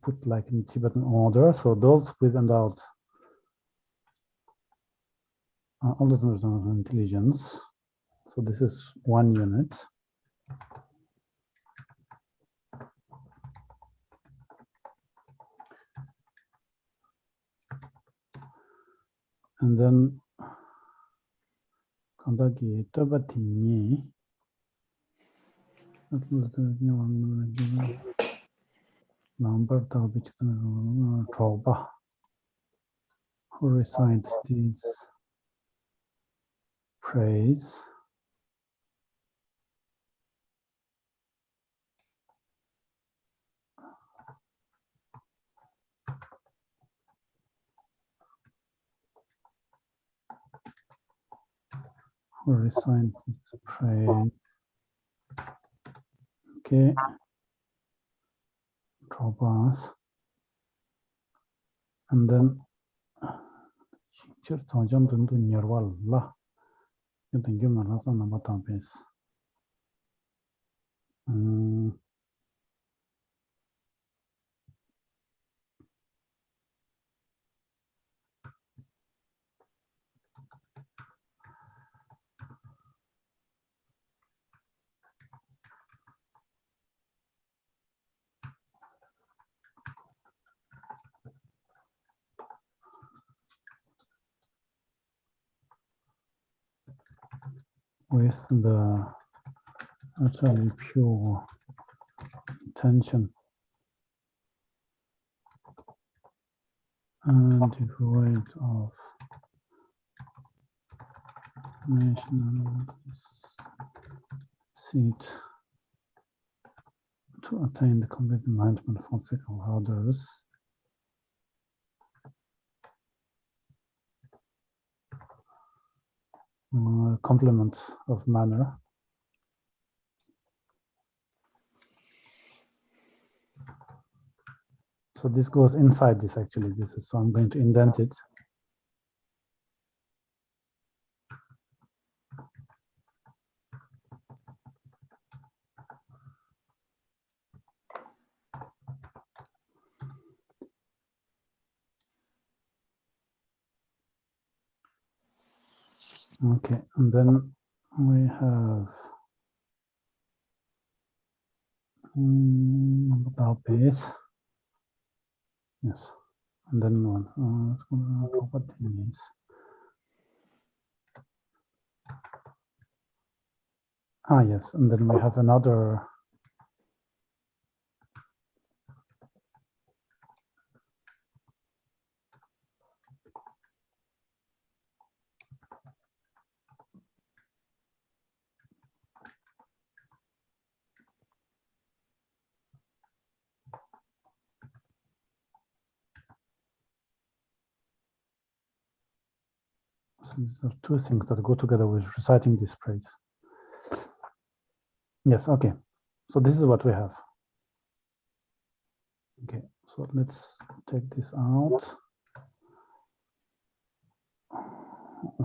put like in Tibetan order. So those with and out all those intelligence. So this is 1 unit. And then 건더기 떠바티니 number who recites these praise who recites this praise. Okay, drop us, and then with the actually pure intention and devoid of national seat to attain the complete enlightenment for the sake of others. Complement of manner. So this goes inside this actually. This is so I'm going to indent it. Okay, and then we have about base. Yes, and then one properties. Yes, and then we have another. So these are two things that go together with reciting this praise. Yes, okay. So this is what we have. Okay, so let's take this out.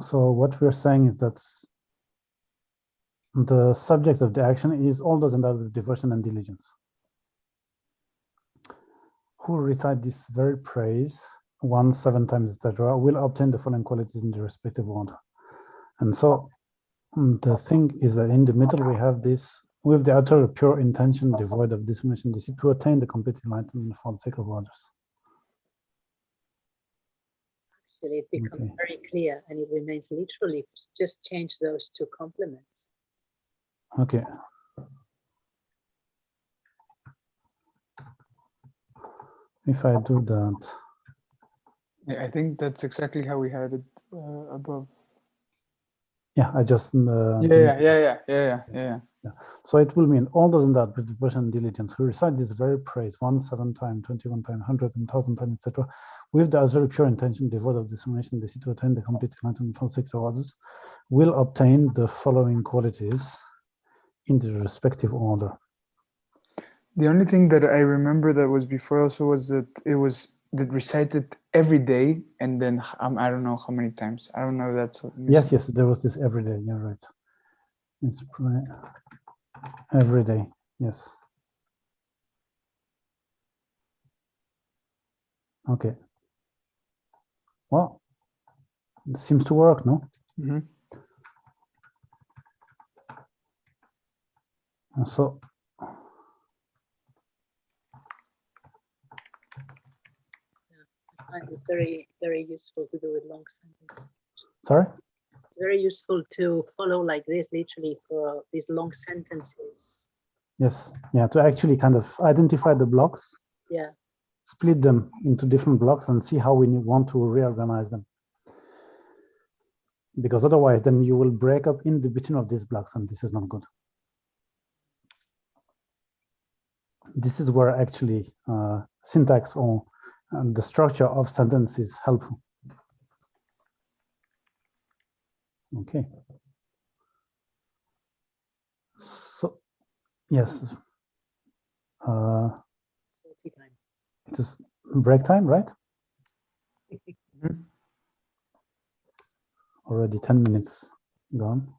So what we're saying is that the subject of the action is all those endowed with devotion and diligence, who recite this very praise 1, 7 times, etc., will obtain the following qualities in the respective order. And so the thing is that in the middle we have this with the utter pure intention devoid of discrimination to attain the complete enlightenment for the sake of others. Actually, it becomes very clear, and it remains literally. Just change those two complements. Okay. if I do that. Yeah, I think that's exactly how we had it above. Yeah, I just Yeah. So it will mean all those and that with devotion and diligence who recite this very praise 1, 7 times, 21 times, 100 and 1,000 times, etc., with the very pure intention, devoid of discrimination, they seek to attain the complete enlightenment for sake of others, will obtain the following qualities in the respective order. The only thing that I remember that was before also was that it was that recited every day, and then I don't know how many times. I don't know if that's what Yes, there was this every day. You're right. It's every day. Yes. Okay. Well, it seems to work, no? Mm-hmm. And so it's very, very useful to do with long sentences. sorry? It's very useful to follow like this, literally, for these long sentences. Yes. Yeah, to actually kind of identify the blocks. Yeah. Split them into different blocks and see how we want to reorganize them. Because otherwise, then you will break up in the between of these blocks, and this is not good. This is where actually syntax or the structure of sentence is helpful. Okay. So, yes. It is break time, right? Mm-hmm. Already 10 minutes gone.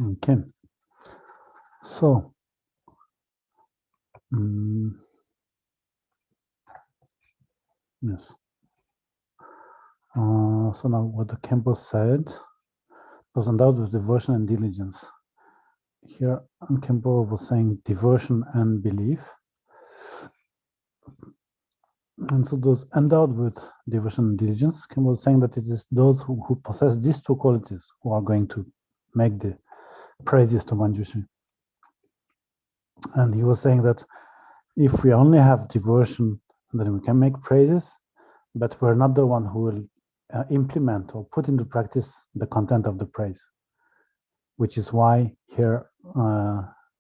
Okay. So, yes. So now what the Campbell said was endowed with devotion and diligence. Here, Campbell was saying devotion and belief. And so those endowed with devotion and diligence, Campbell was saying that it is those who possess these two qualities who are going to make the praises to Manjushri. And he was saying that if we only have devotion, then we can make praises, but we're not the one who will implement or put into practice the content of the praise, which is why here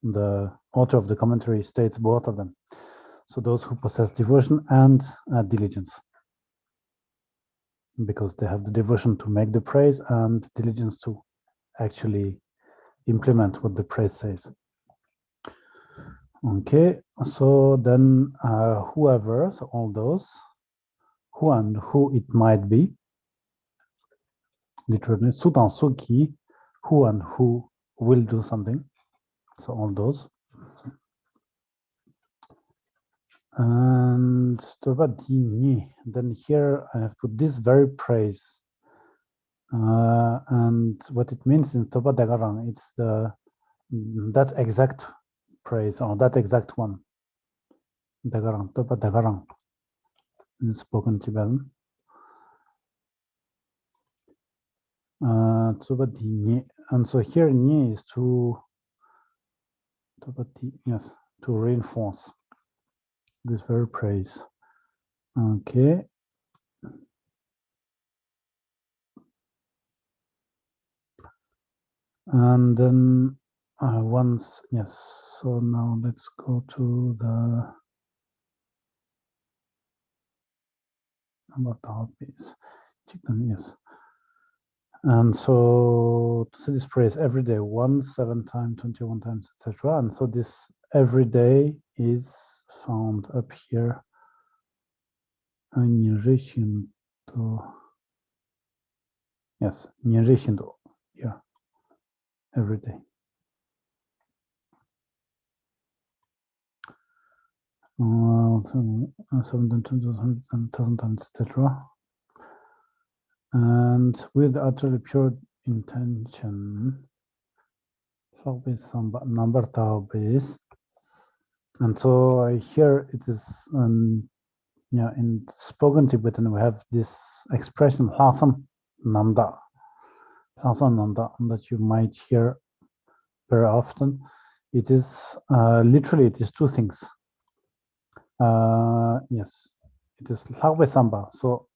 the author of the commentary states both of them. So those who possess devotion and diligence, because they have the devotion to make the praise and diligence to actually implement what the praise says. Okay, so then whoever, so all those, who and who it might be, literally, ceux dans ceux qui, who and who will do something, so all those. And then here I have put this very praise. And what it means in Toba Dagarang, it's that exact praise or that exact one. Dagarang, Toba Dagarang, in spoken Tibetan. And so here Nye is to yes, to reinforce this very praise. Okay. And then once, yes, so now let's go to the number topics. Yes. And so to say this praise every day, 1, 7 times, 21 times, etc. And so this every day is found up here in relation to, yes, in relation to here, every day. 7 times, 1,000 times, etc. And with utterly pure intention, number base. And so here it is, yeah, in spoken Tibetan we have this expression Lasam Nanda, that you might hear very often. It is literally it is two things. Yes, it is Lagbe Samba. So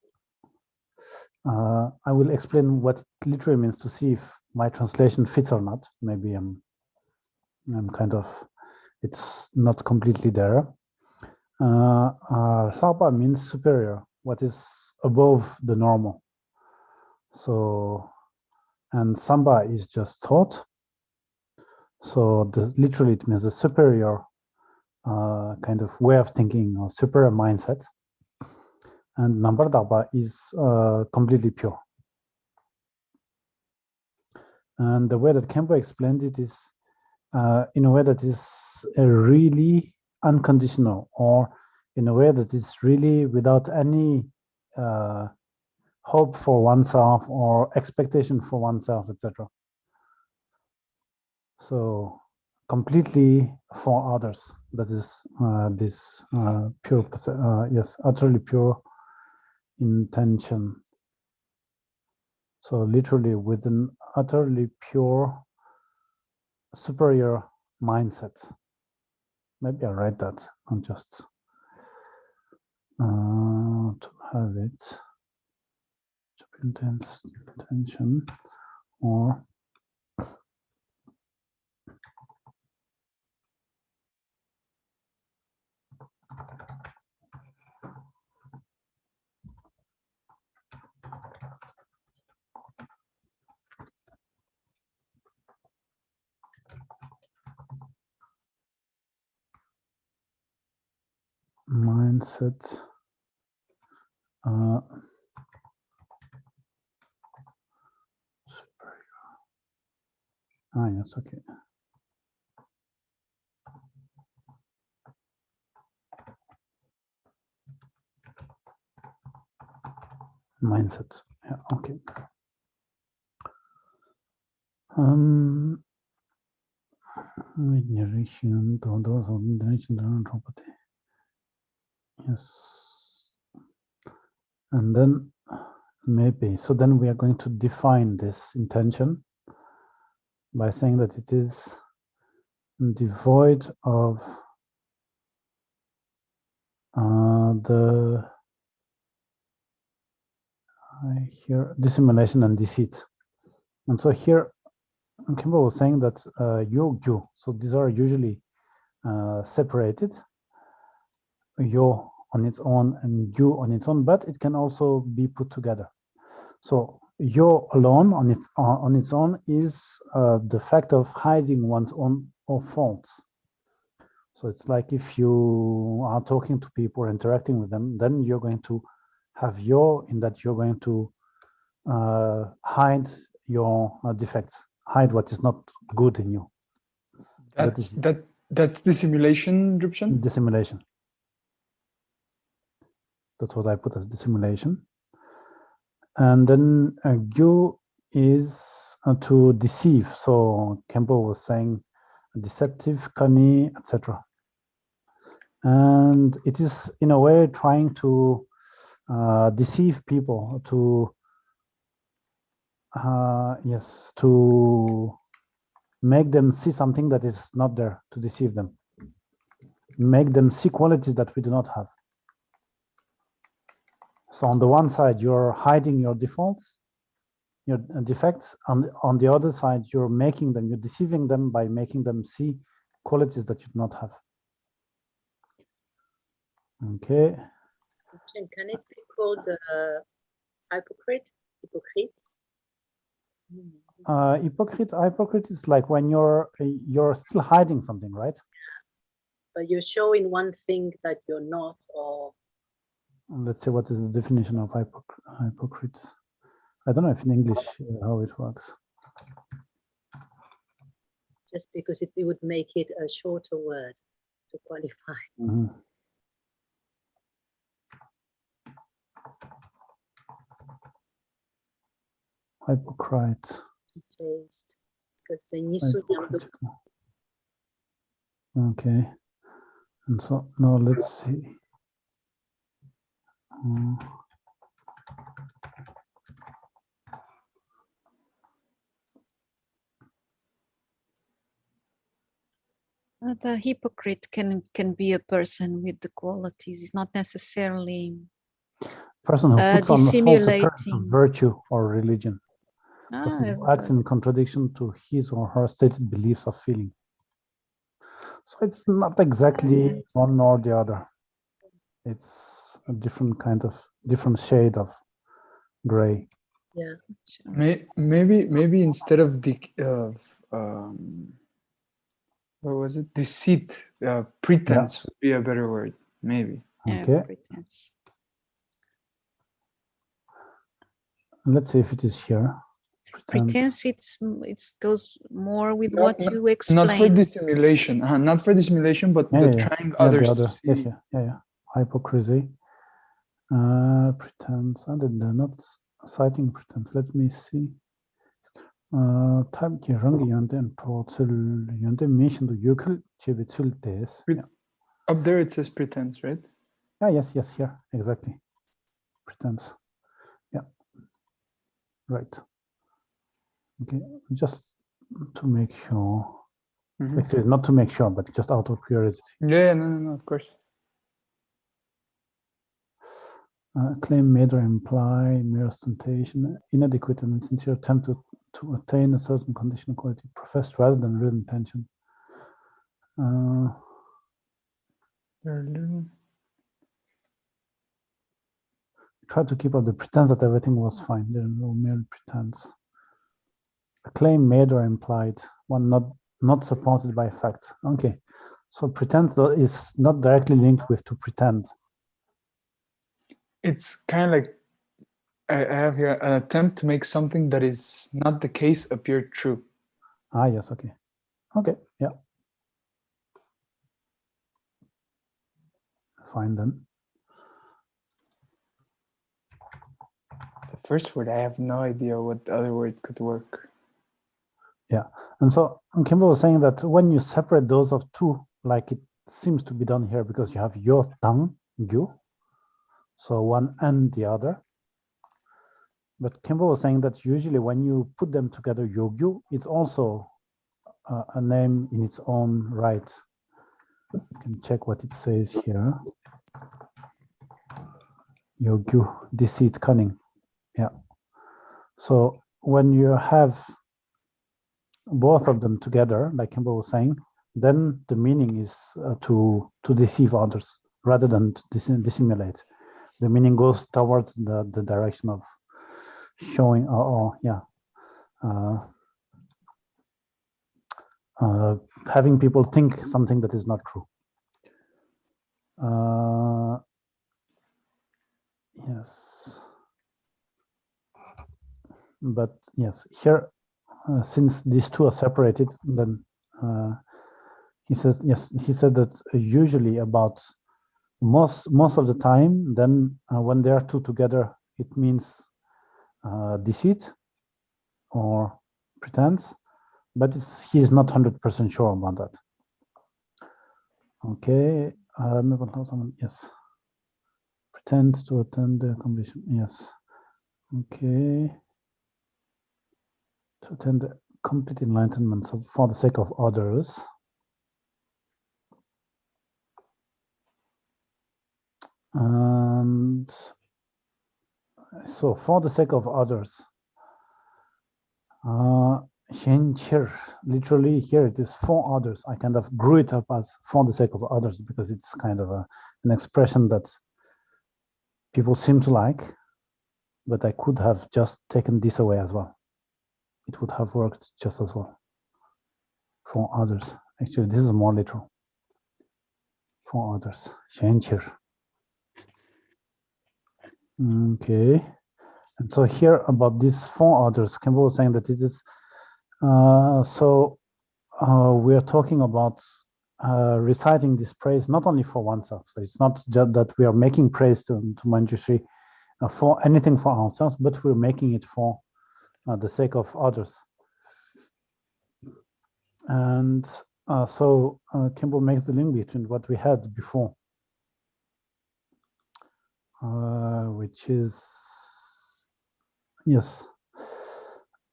I will explain what it literally means to see if my translation fits or not. Maybe I'm kind of, it's not completely there. Lagba means superior, what is above the normal. So, and Samba is just thought. So literally it means a superior kind of way of thinking or superior mindset. And Nambar Daba is completely pure. And the way that Kempo explained it is in a way that is really unconditional, or in a way that is really without any hope for oneself or expectation for oneself, etc. So completely for others. That is this pure, yes, utterly pure intention. So literally with an utterly pure, superior mindset. Maybe I write that on just to have it. Intense intention or mindset Ah, yes, okay. Mindset. Yeah, okay. Generation, property. Yes. And then maybe, so then we are going to define this intention by saying that it is devoid of the here dissimulation and deceit. And so here Kimber was saying that yo, so these are usually separated, yo on its own and you on its own, but it can also be put together. So yo alone on its own is the fact of hiding one's own faults. So it's like if you are talking to people or interacting with them, then you're going to have yo in that you're going to hide your defects, hide what is not good in you. That's dissimulation, Drupshan? Dissimulation. That's what I put as dissimulation. And then gu is to deceive. So Kempo was saying deceptive, cunning, etc. And it is in a way trying to deceive people, to yes, to make them see something that is not there, to deceive them, make them see qualities that we do not have. So on the one side, you're hiding your defaults, your defects. On the other side, you're deceiving them by making them see qualities that you do not have. Okay. Can it be called hypocrite? Hypocrite is like when you're still hiding something, right? But you're showing one thing that you're not, or Let's say, what is the definition of hypocrite? I don't know if in English how it works. just because it would make it a shorter word to qualify. Mm-hmm. Hypocrite. Because okay. And so now let's see. The hypocrite can be a person with the qualities. It's not necessarily person who puts on the false appearance of dissimulating. virtue or religion. Person who acts in contradiction to his or her stated beliefs or feeling. So it's not exactly one or the other. It's a different shade of gray. Yeah. Maybe instead of the what was it? Deceit, pretense would be a better word, maybe. Okay. Pretense. Let's see if it is here. Pretense, it goes more with what you explained. Not for dissimulation, not for dissimulation, but trying others to see. Yeah. Hypocrisy. Pretense. They're not citing pretense. Let me see. Up there it says pretense, right? Yes, here, exactly. Pretense. Yeah. Right. Okay, just to make sure. Actually, not to make sure, but just out of curiosity. Yeah, no, of course. Claim made or imply, mere ostentation, inadequate and insincere attempt to attain a certain condition of quality professed rather than real intention. Try to keep up the pretense that everything was fine. There are no mere pretense. A claim made or implied, one not supported by facts. Okay, so pretense is not directly linked with to pretend. It's kind of like I have here an attempt to make something that is not the case appear true. Yes, okay. Okay, yeah. Fine then. The first word, I have no idea what other word could work. Yeah, and so Kimball was saying that when you separate those of two, like it seems to be done here, because you have your tongue, gyu, so one and the other. But Kimball was saying that usually when you put them together, yogyu, it's also a name in its own right. You can check what it says here. Yogyu, deceit, cunning. Yeah. So when you have both of them together, like Kimball was saying, then the meaning is to deceive others rather than to dissimulate. The meaning goes towards the direction of showing, having people think something that is not true. Yes. But yes, here, since these two are separated, then he says, yes, he said that usually about most of the time, then when they are two together, it means deceit or pretense, but he's not 100% sure about that. Okay, yes. Pretend to attend the completion, yes. Okay. To attend the complete enlightenment, so for the sake of others. And so for the sake of others, literally here it is for others. I kind of grew it up as for the sake of others because it's kind of an expression that people seem to like, but I could have just taken this away as well. It would have worked just as well. For others. Actually, this is more literal. For others. Okay. And so here about this for others, Campbell was saying that it is we are talking about reciting this praise not only for oneself. So it's not just that we are making praise to Manjushri for anything for ourselves, but we're making it for the sake of others. And so Kimball makes the link between what we had before, which is, yes,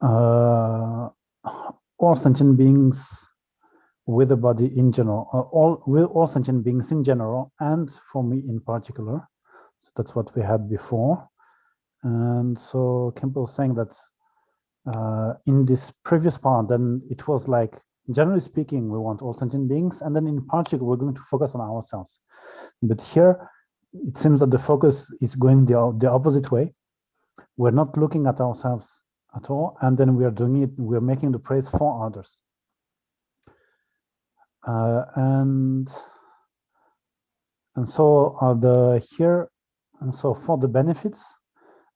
all sentient beings with a body in general, all sentient beings in general, and for me in particular. So that's what we had before. And so Kimball saying that in this previous part, then it was like, generally speaking, we want all sentient beings, and then in particular, we're going to focus on ourselves. But here, it seems that the focus is going the opposite way. We're not looking at ourselves at all, and then we are doing it, we're making the praise for others. And so for the benefits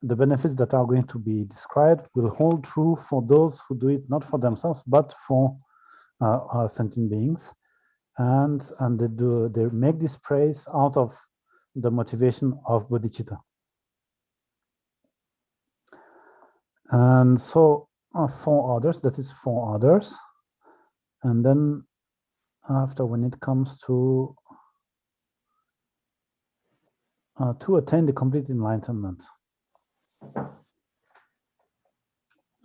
that are going to be described will hold true for those who do it not for themselves, but for sentient beings. And they make this praise out of the motivation of bodhicitta. And so for others, that is for others. And then after, when it comes to attain the complete enlightenment.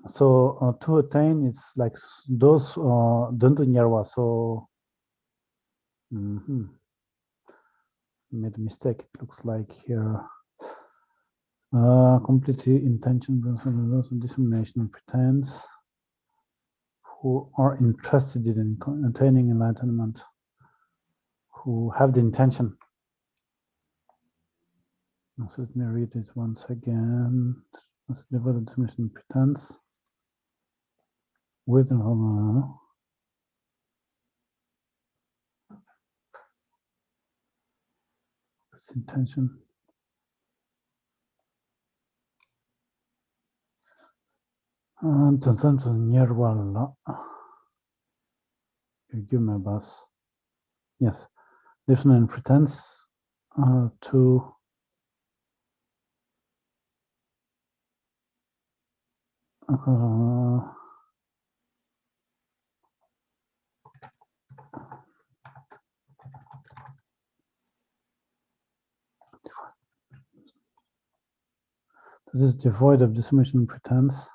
So to attain, it's like those Dantu Nyarwa. So made a mistake. It looks like here. Completely intention, dissemination, and pretense, who are interested in attaining enlightenment, who have the intention. So let me read it once again. Develop dissemination, pretense, with intention. And give me a bus. Yes, definitely in pretense to this is devoid of dissimulation and pretense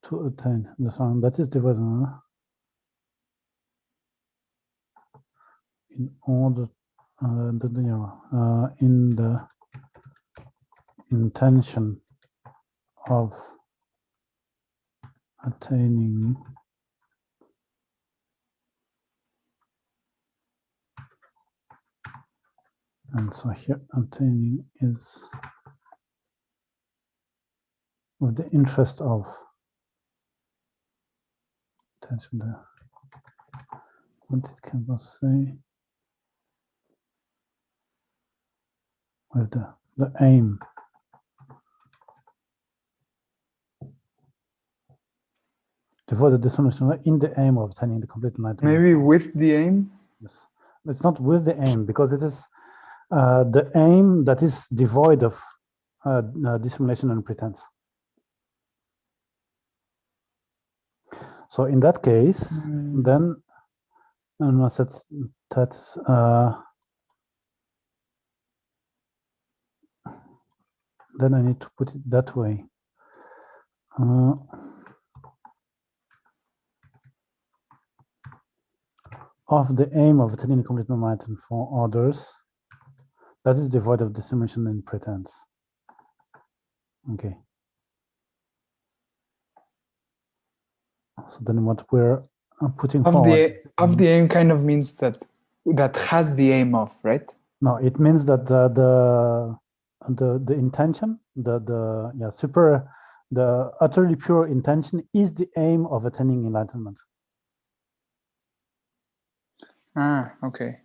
to attain the sound. That is devoid in order in the intention of attaining and so here attaining is with the interest of attention there. What did Campbell say? With the aim. Devoid of dissolution in the aim of attaining the complete enlightenment. Maybe with the aim? Yes. It's not with the aim because it is the aim that is devoid of dissimulation and pretense. So in that case, then that's then I need to put it that way. Of the aim of attaining complete enlightenment for others, that is devoid of dissimulation and pretense. Okay. So then what we're putting forward of the aim kind of means that has the aim of, right? No, it means that the intention, the utterly pure intention is the aim of attaining enlightenment. Ah, okay.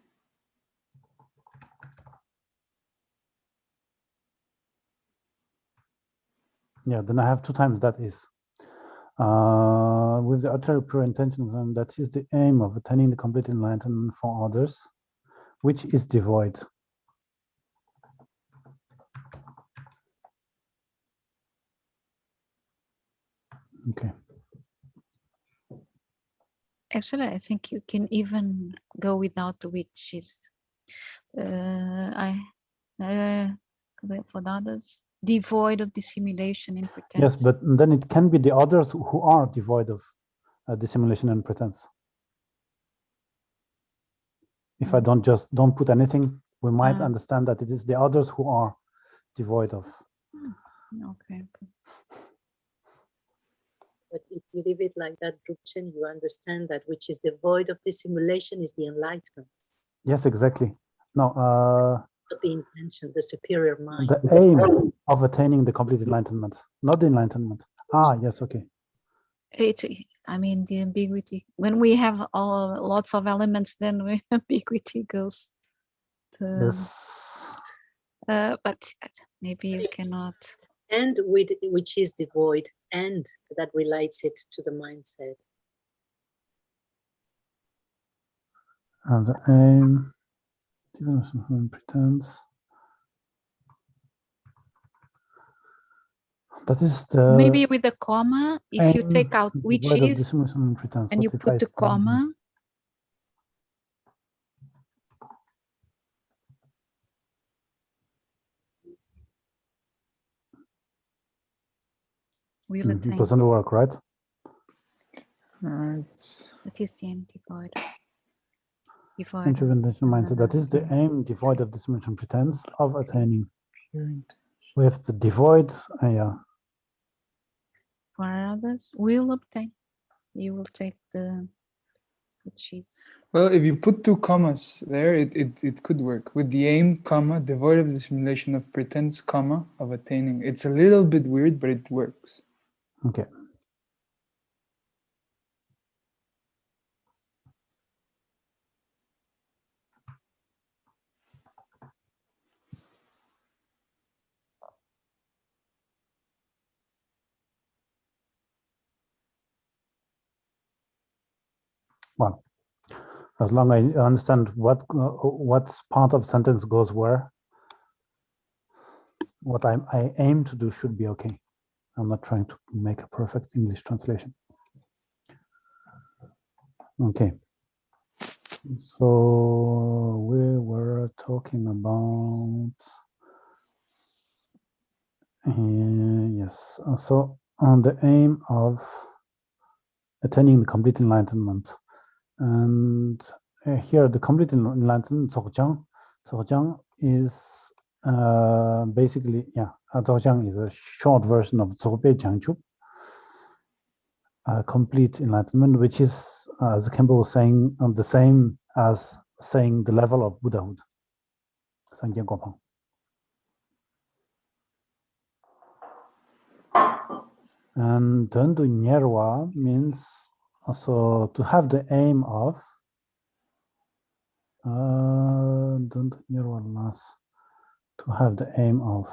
Yeah, then I have 2 times that is. With the utterly pure intention, that is the aim of attaining the complete enlightenment for others, which is devoid. Okay. Actually, I think you can even go without which is for the others, devoid of dissimulation and pretense. Yes, but then it can be the others who are devoid of dissimulation and pretense. If I don't put anything, we might understand that it is the others who are devoid of. Okay. But if you leave it like that, Drupchen, you understand that which is devoid of dissimulation is the enlightenment. Yes, exactly. No, not the intention, the superior mind. the aim of attaining the complete enlightenment, not the enlightenment. Ah, yes, okay. I mean, the ambiguity. When we have lots of elements, then ambiguity goes to. Yes. But maybe you cannot. And with which is devoid, and that relates it to the mindset. And the aim, pretense. That is the maybe with the comma. If you take out which is, and you put the comma. It doesn't work, right? Right. That is the aim devoid. Mindset. That is the aim devoid of dissimulation pretense of attaining. We have the devoid, yeah. For others, will obtain. You will take the which is. Well, if you put 2 commas there, it could work. With the aim, comma, devoid of dissimulation of pretense, comma, of attaining. It's a little bit weird, but it works. Okay. Well, As long as I understand what part of sentence goes where, what I aim to do should be okay. I'm not trying to make a perfect English translation. Okay. So we were talking about, yes, so on the aim of attaining the complete enlightenment. And here the complete enlightenment, Dzogjiang is basically, Dzogjiang is a short version of Dzogbe Jiangqiu, complete enlightenment, which is, as Kemba was saying, the same as saying the level of Buddhahood. Sanjian Guopang. And Döndu Nyerwa means also to have the aim of Döndu Nyerwa Las, to have the aim of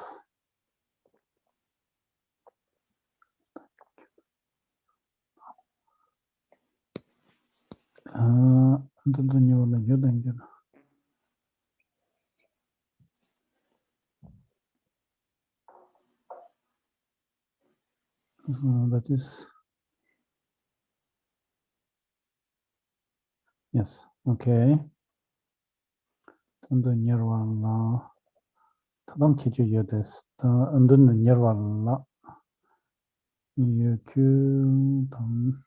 Döndu Nyerwa Yudengir. That is, yes, okay. Döndu Nyerwa La. Tadam Kiju Yodes. Döndu Nyerwa La. Yukyu Tam.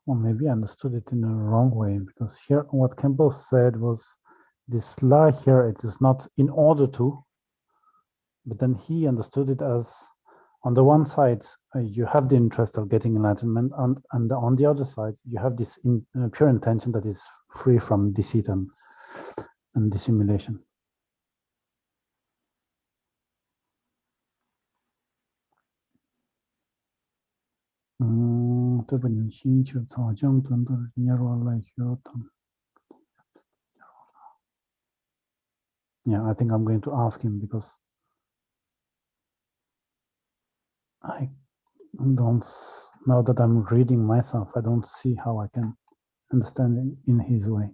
Or maybe I understood it in the wrong way, because here what Campbell said was this la here, it is not in order to, but then he understood it as, on the one side, you have the interest of getting enlightenment, and on the other side, you have this pure intention that is free from deceit and dissimulation. Yeah, I think I'm going to ask him, because I don't, now that I'm reading myself, I don't see how I can understand it in his way.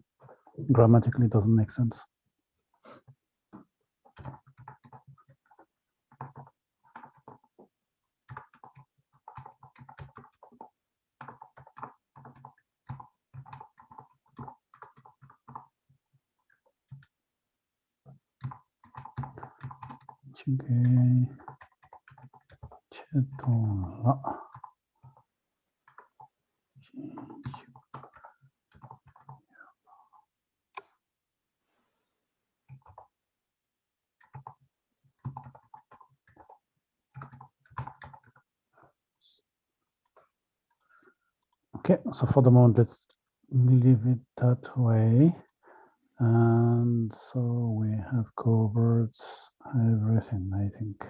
Grammatically, it doesn't make sense. Okay, so for the moment, let's leave it that way. And so we have covered everything, I think.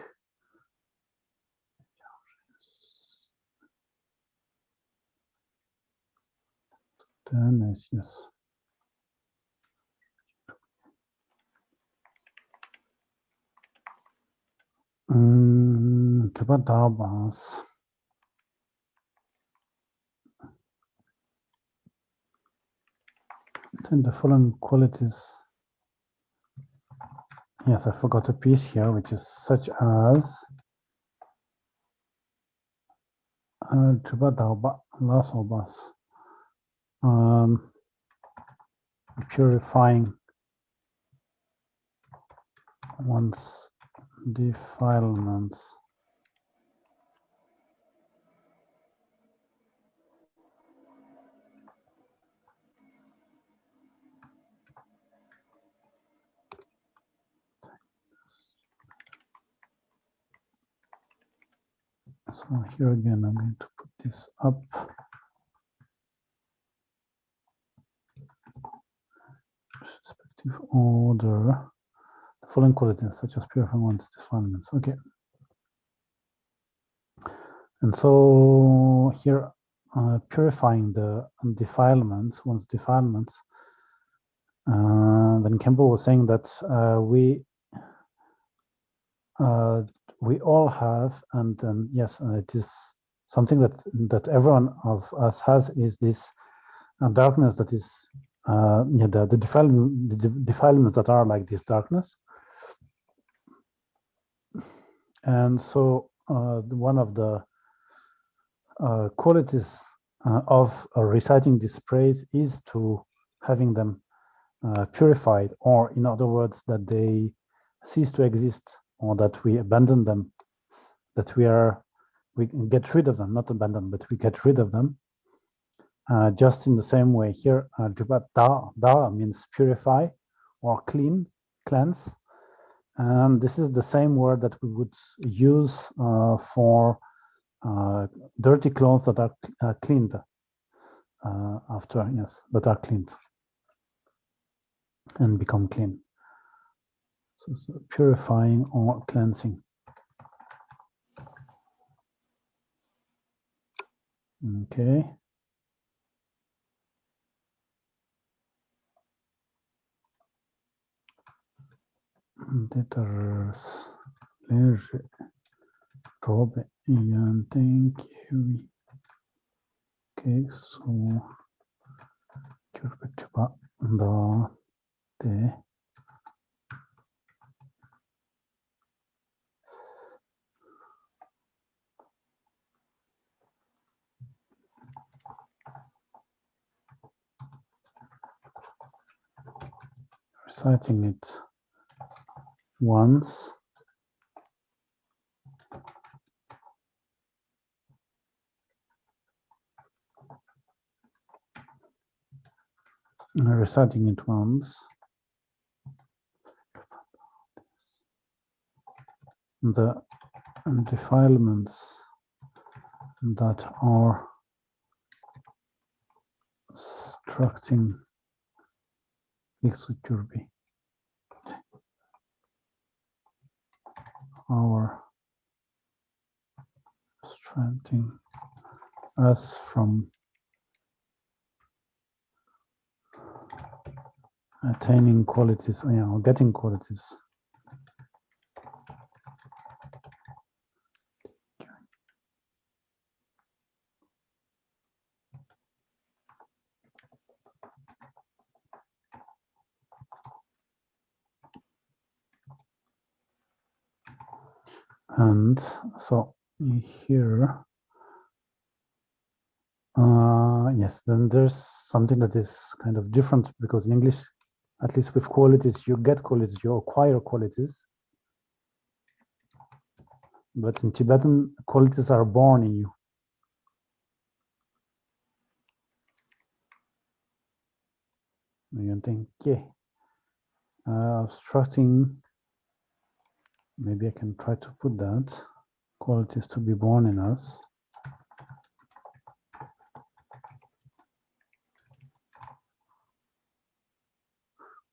Then it's yes. Then the following qualities. Yes, I forgot a piece here, which is such as purifying one's defilements. So here again, I'm going to put this up. Respective order. The following qualities, such as purifying one's defilements. Okay. And so here, purifying the defilements, one's defilements. Then Kempo was saying that we all have, and then yes, it is something that everyone of us has, is this darkness that is the defilements that are like this darkness. And so one of the qualities of reciting this praise is to having them purified, or in other words, that they cease to exist, or that we abandon them, that we get rid of them, not abandon, but we get rid of them. Just in the same way here, da means purify or clean, cleanse. And this is the same word that we would use for dirty clothes that are cleaned after, yes, that are cleaned and become clean. So purifying or cleansing. Okay. Detters leger robe thank you. Okay, so kurva da det reciting it once. Reciting it once. The defilements that are obstructing exoturbi, our obstructing us from attaining qualities, or getting qualities. And so here, yes, then there's something that is kind of different, because in English, at least with qualities, you get qualities, you acquire qualities. But in Tibetan, qualities are born in you. You think, yeah, obstructing, maybe I can try to put that, qualities to be born in us.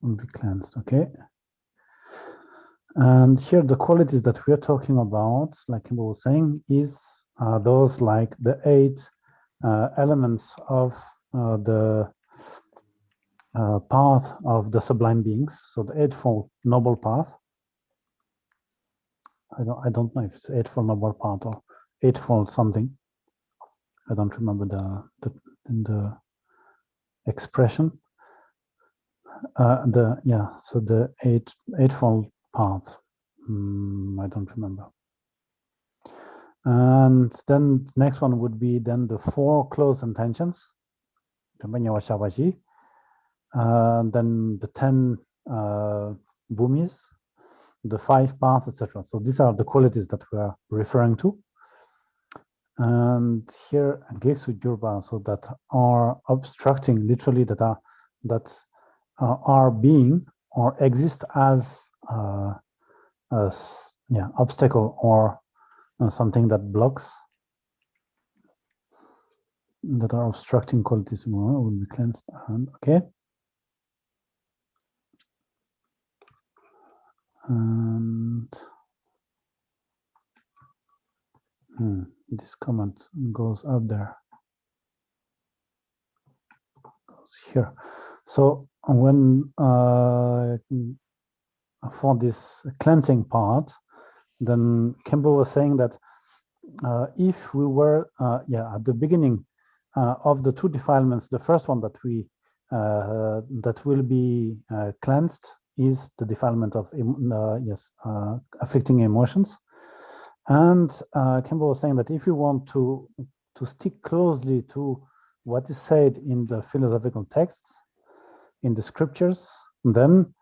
Will be cleansed, okay? And here the qualities that we are talking about, like Kimbo was saying, is those like the 8 elements of the path of the sublime beings. So the Eightfold Noble Path. I don't know if it's Eightfold Noble Path or Eightfold something. I don't remember the expression. So the Eightfold Path. I don't remember. And then the next one would be then the 4 close intentions. And then the 10 bhumis, the 5 paths, etc. So these are the qualities that we are referring to. And here, Geksu Jurba, so that are obstructing, literally that are being or exist as obstacle or something that blocks, that are obstructing qualities will be cleansed. And okay. And this comment goes up there. here. So when for this cleansing part, then Kemba was saying that if we were, at the beginning of the two defilements, the first one that that will be cleansed is the defilement of afflicting emotions. And Kemba was saying that if you want to stick closely to what is said in the philosophical texts, in the scriptures, then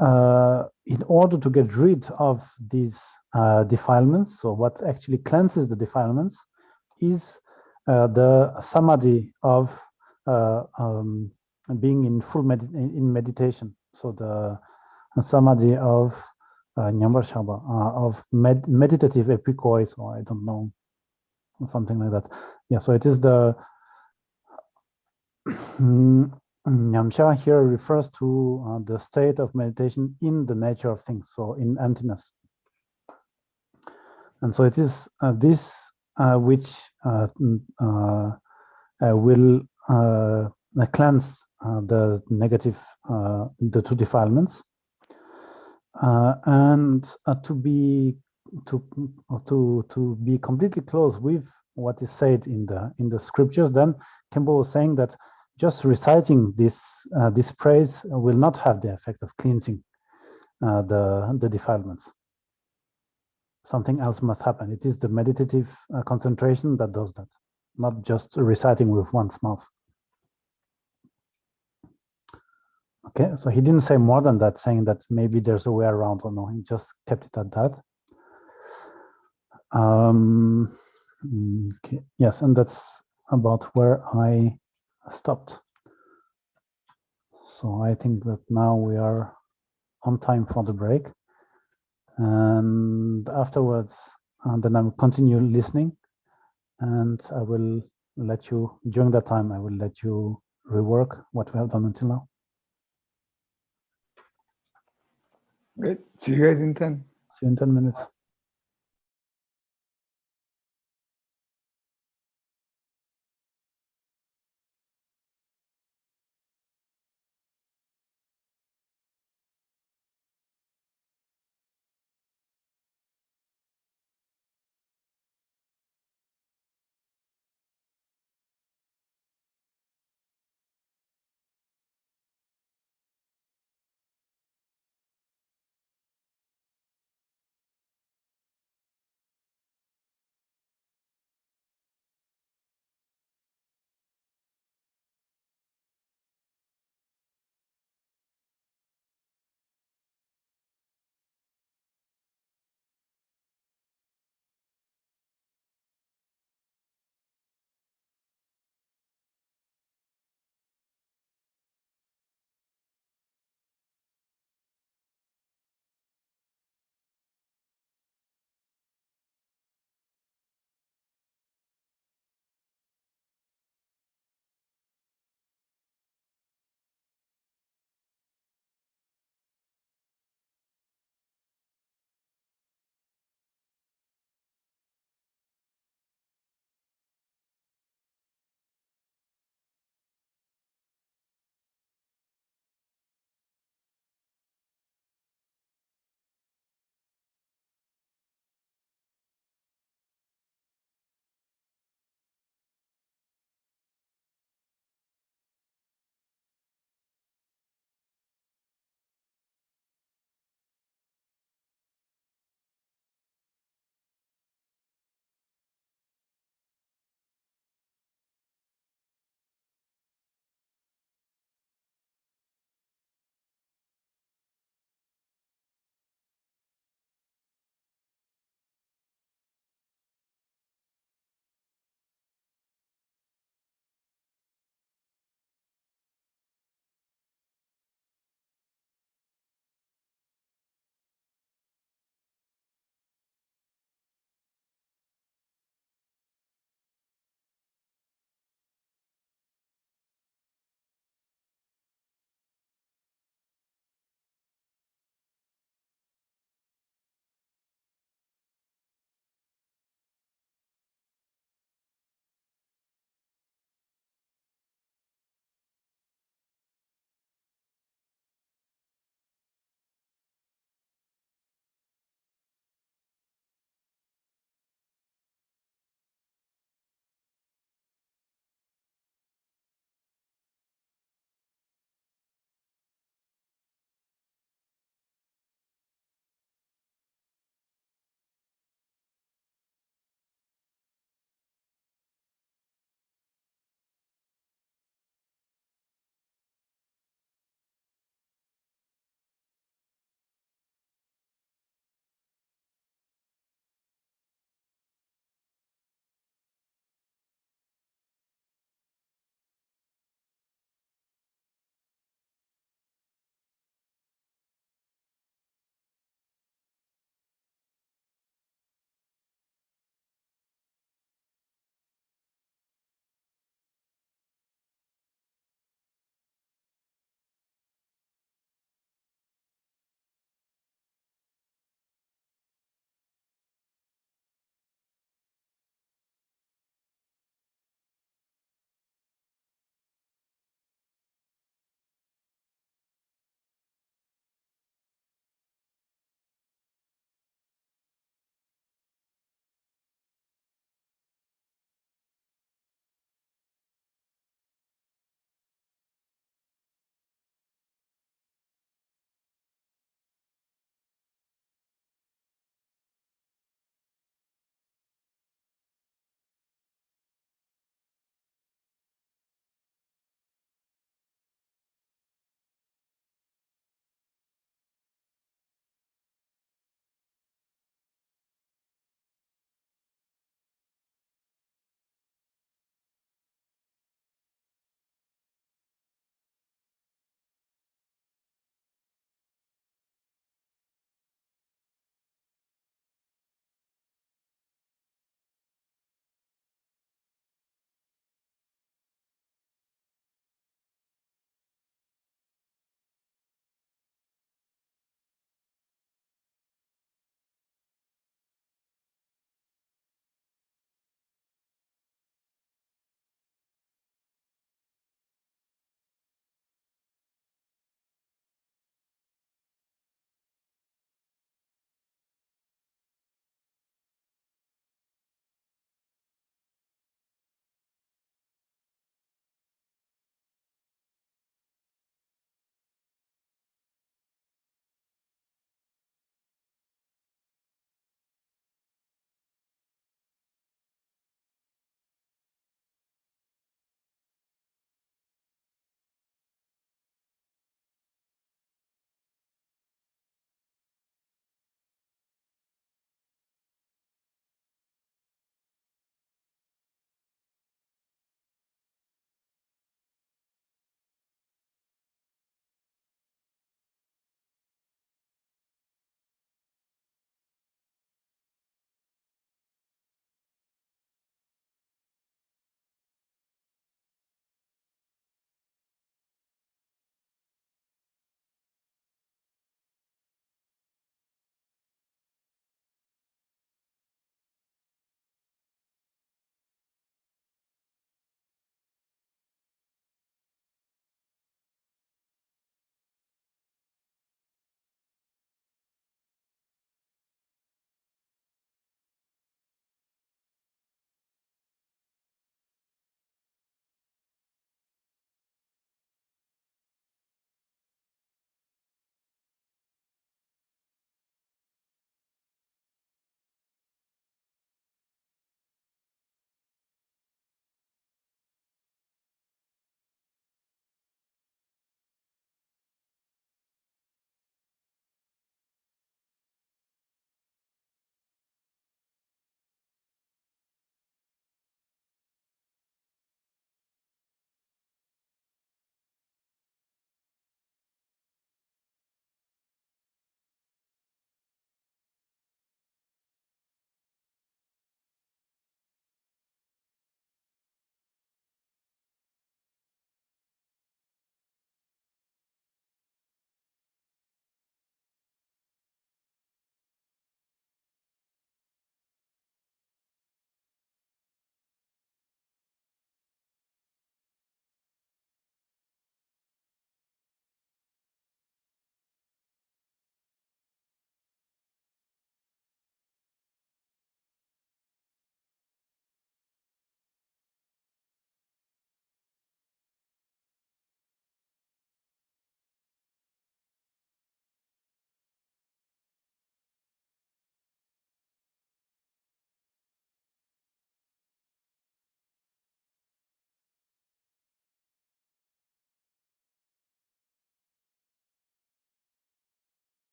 in order to get rid of these defilements, so what actually cleanses the defilements is the samadhi of being in full meditation. So the samadhi of Nyambar Shaba, of meditative equipoise, or I don't know, something like that. Yeah, so it is the Nyamsha here refers to the state of meditation in the nature of things, so in emptiness. And so it is this which will cleanse the negative, the two defilements, and to be completely close with what is said in the scriptures. Then Kemba was saying that just reciting this praise will not have the effect of cleansing the defilements. Something else must happen. It is the meditative concentration that does that, not just reciting with one's mouth. Okay, so he didn't say more than that, saying that maybe there's a way around or no. He just kept it at that. Okay. Yes, and that's about where I stopped. So I think that now we are on time for the break. And afterwards, then I will continue listening. And I will let you, during that time, I will let you rework what we have done until now. Great. See you guys in 10. See you in 10 minutes.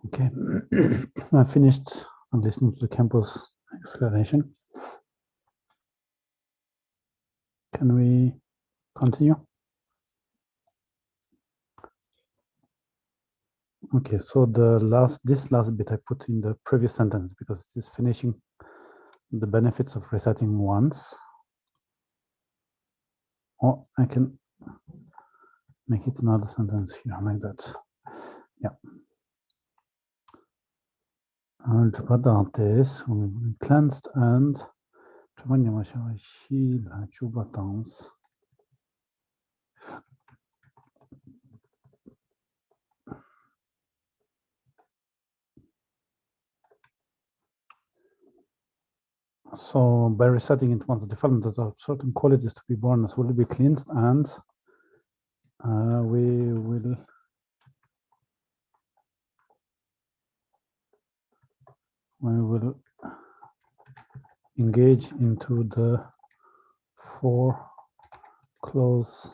Okay, I finished listening to the campus explanation. Can we continue? Okay, so this last bit I put in the previous sentence because it is finishing the benefits of resetting once. Or I can make it another sentence here like that. Yeah. And Chubadantes, cleansed and Chubatans. So by resetting it once, the development of certain qualities to be born as will be cleansed, and we will engage into the 4 close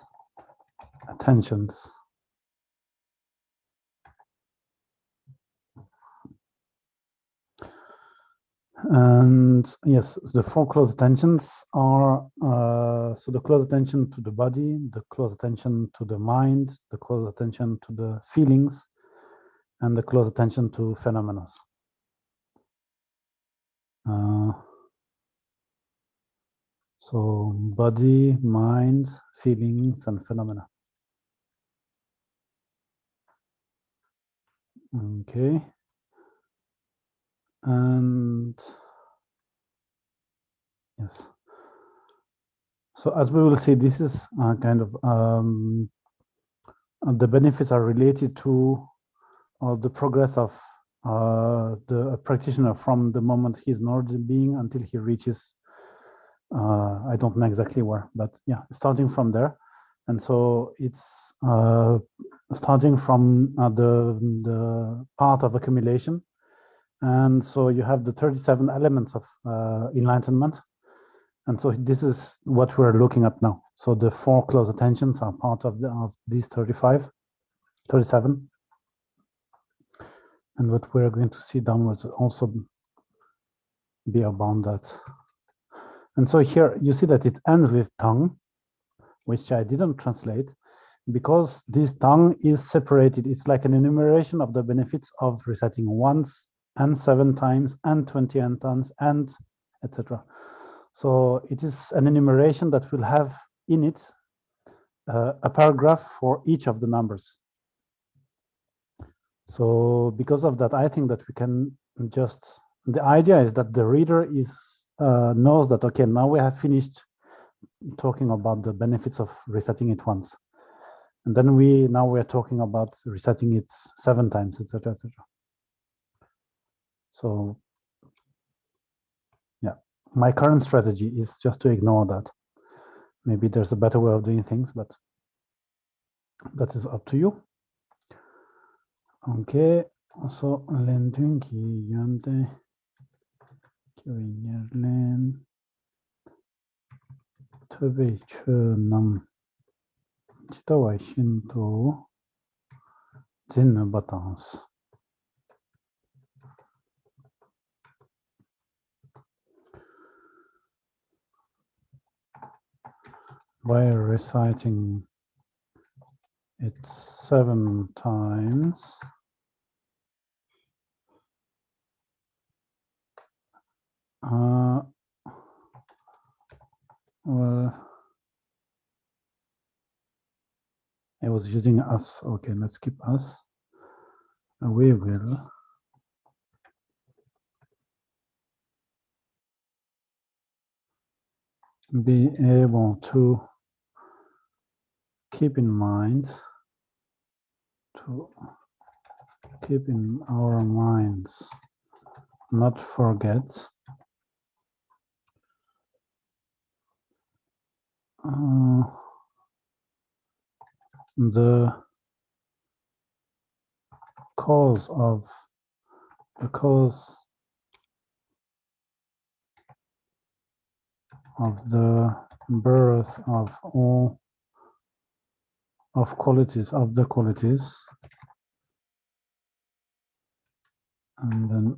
attentions. And yes, the 4 close attentions are so the close attention to the body, the close attention to the mind, the close attention to the feelings, and the close attention to phenomena. So body, mind, feelings, and phenomena. Okay. And yes. So as we will see, this is kind of the benefits are related to the progress of the practitioner from the moment he's an ordinary being until he reaches, I don't know exactly where, but yeah, starting from there. And so it's starting from the path of accumulation. And so you have the 37 elements of enlightenment. And so this is what we're looking at now. So the 4 close attentions are part of these 37. And what we're going to see downwards also be about that. And so here you see that it ends with tongue, which I didn't translate because this tongue is separated. It's like an enumeration of the benefits of resetting once and 7 times and 20 times and etc. So it is an enumeration that will have in it a paragraph for each of the numbers. So because of that, I think that we can just, the idea is that the reader knows that, okay, now we have finished talking about the benefits of resetting it once. And then now we're talking about resetting it 7 times, etc., etc. So yeah, my current strategy is just to ignore that. Maybe there's a better way of doing things, but that is up to you. Okay, so Lendun ki yante Len Tube Chunam Chitawa Shinto Zin Batans. By reciting it 7 times, well, I was using us. Okay, let's keep us. We will be able to keep in mind, to keep in our minds, not forget the cause of the birth of all of qualities, of the qualities and then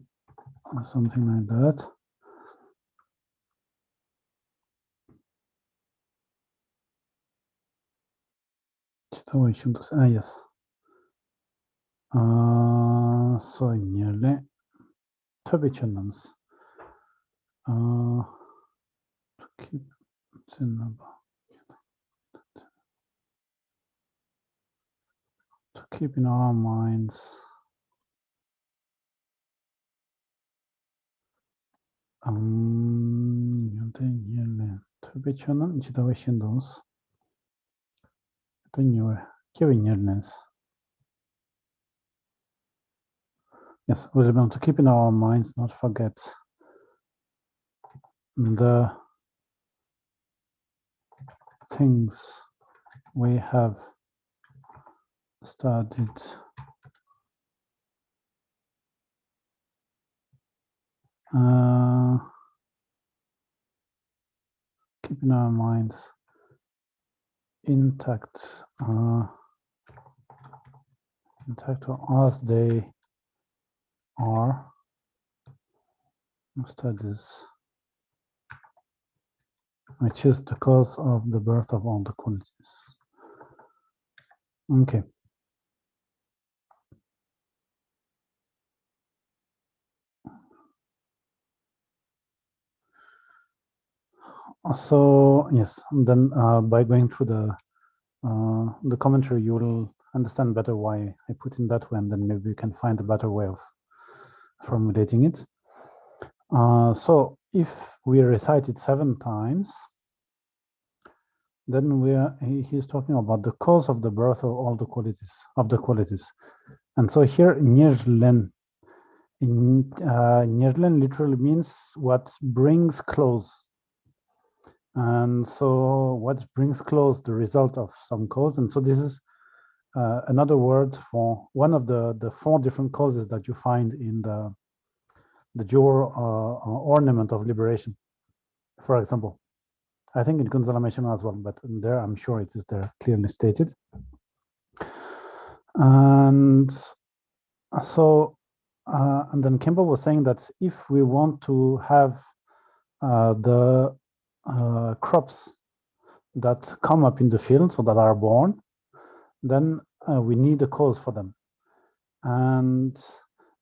something like that. Yes. So nearly turbulence. To keep in our minds. Nearly turbulence. 지도의 신도스. Yes, we want to keep in our minds, not forget the things we have studied. Keep in our minds intact, as they are studies, which is the cause of the birth of all the qualities. Okay. So yes, and then by going through the commentary, you will understand better why I put in that way, and then maybe you can find a better way of formulating it. So if we recite it 7 times, then he's talking about the cause of the birth of all the qualities, and so here Nirlen literally means what brings close. And so what brings close, the result of some cause. And so this is another word for one of the 4 different causes that you find in the jewel ornament of liberation. For example, I think in Consolation as well, but there I'm sure it is there clearly stated. And so, and then Kimball was saying that if we want to have the crops that come up in the field, so that are born, then we need a cause for them. And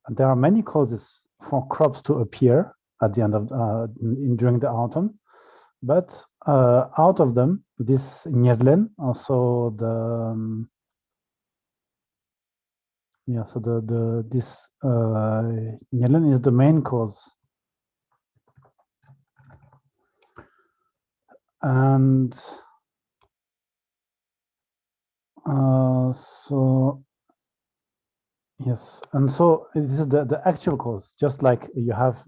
there are many causes for crops to appear at the end of during the autumn, but out of them, this Njerlen, also the so this Njerlen is the main cause. And so yes, and so this is the actual cause. Just like you have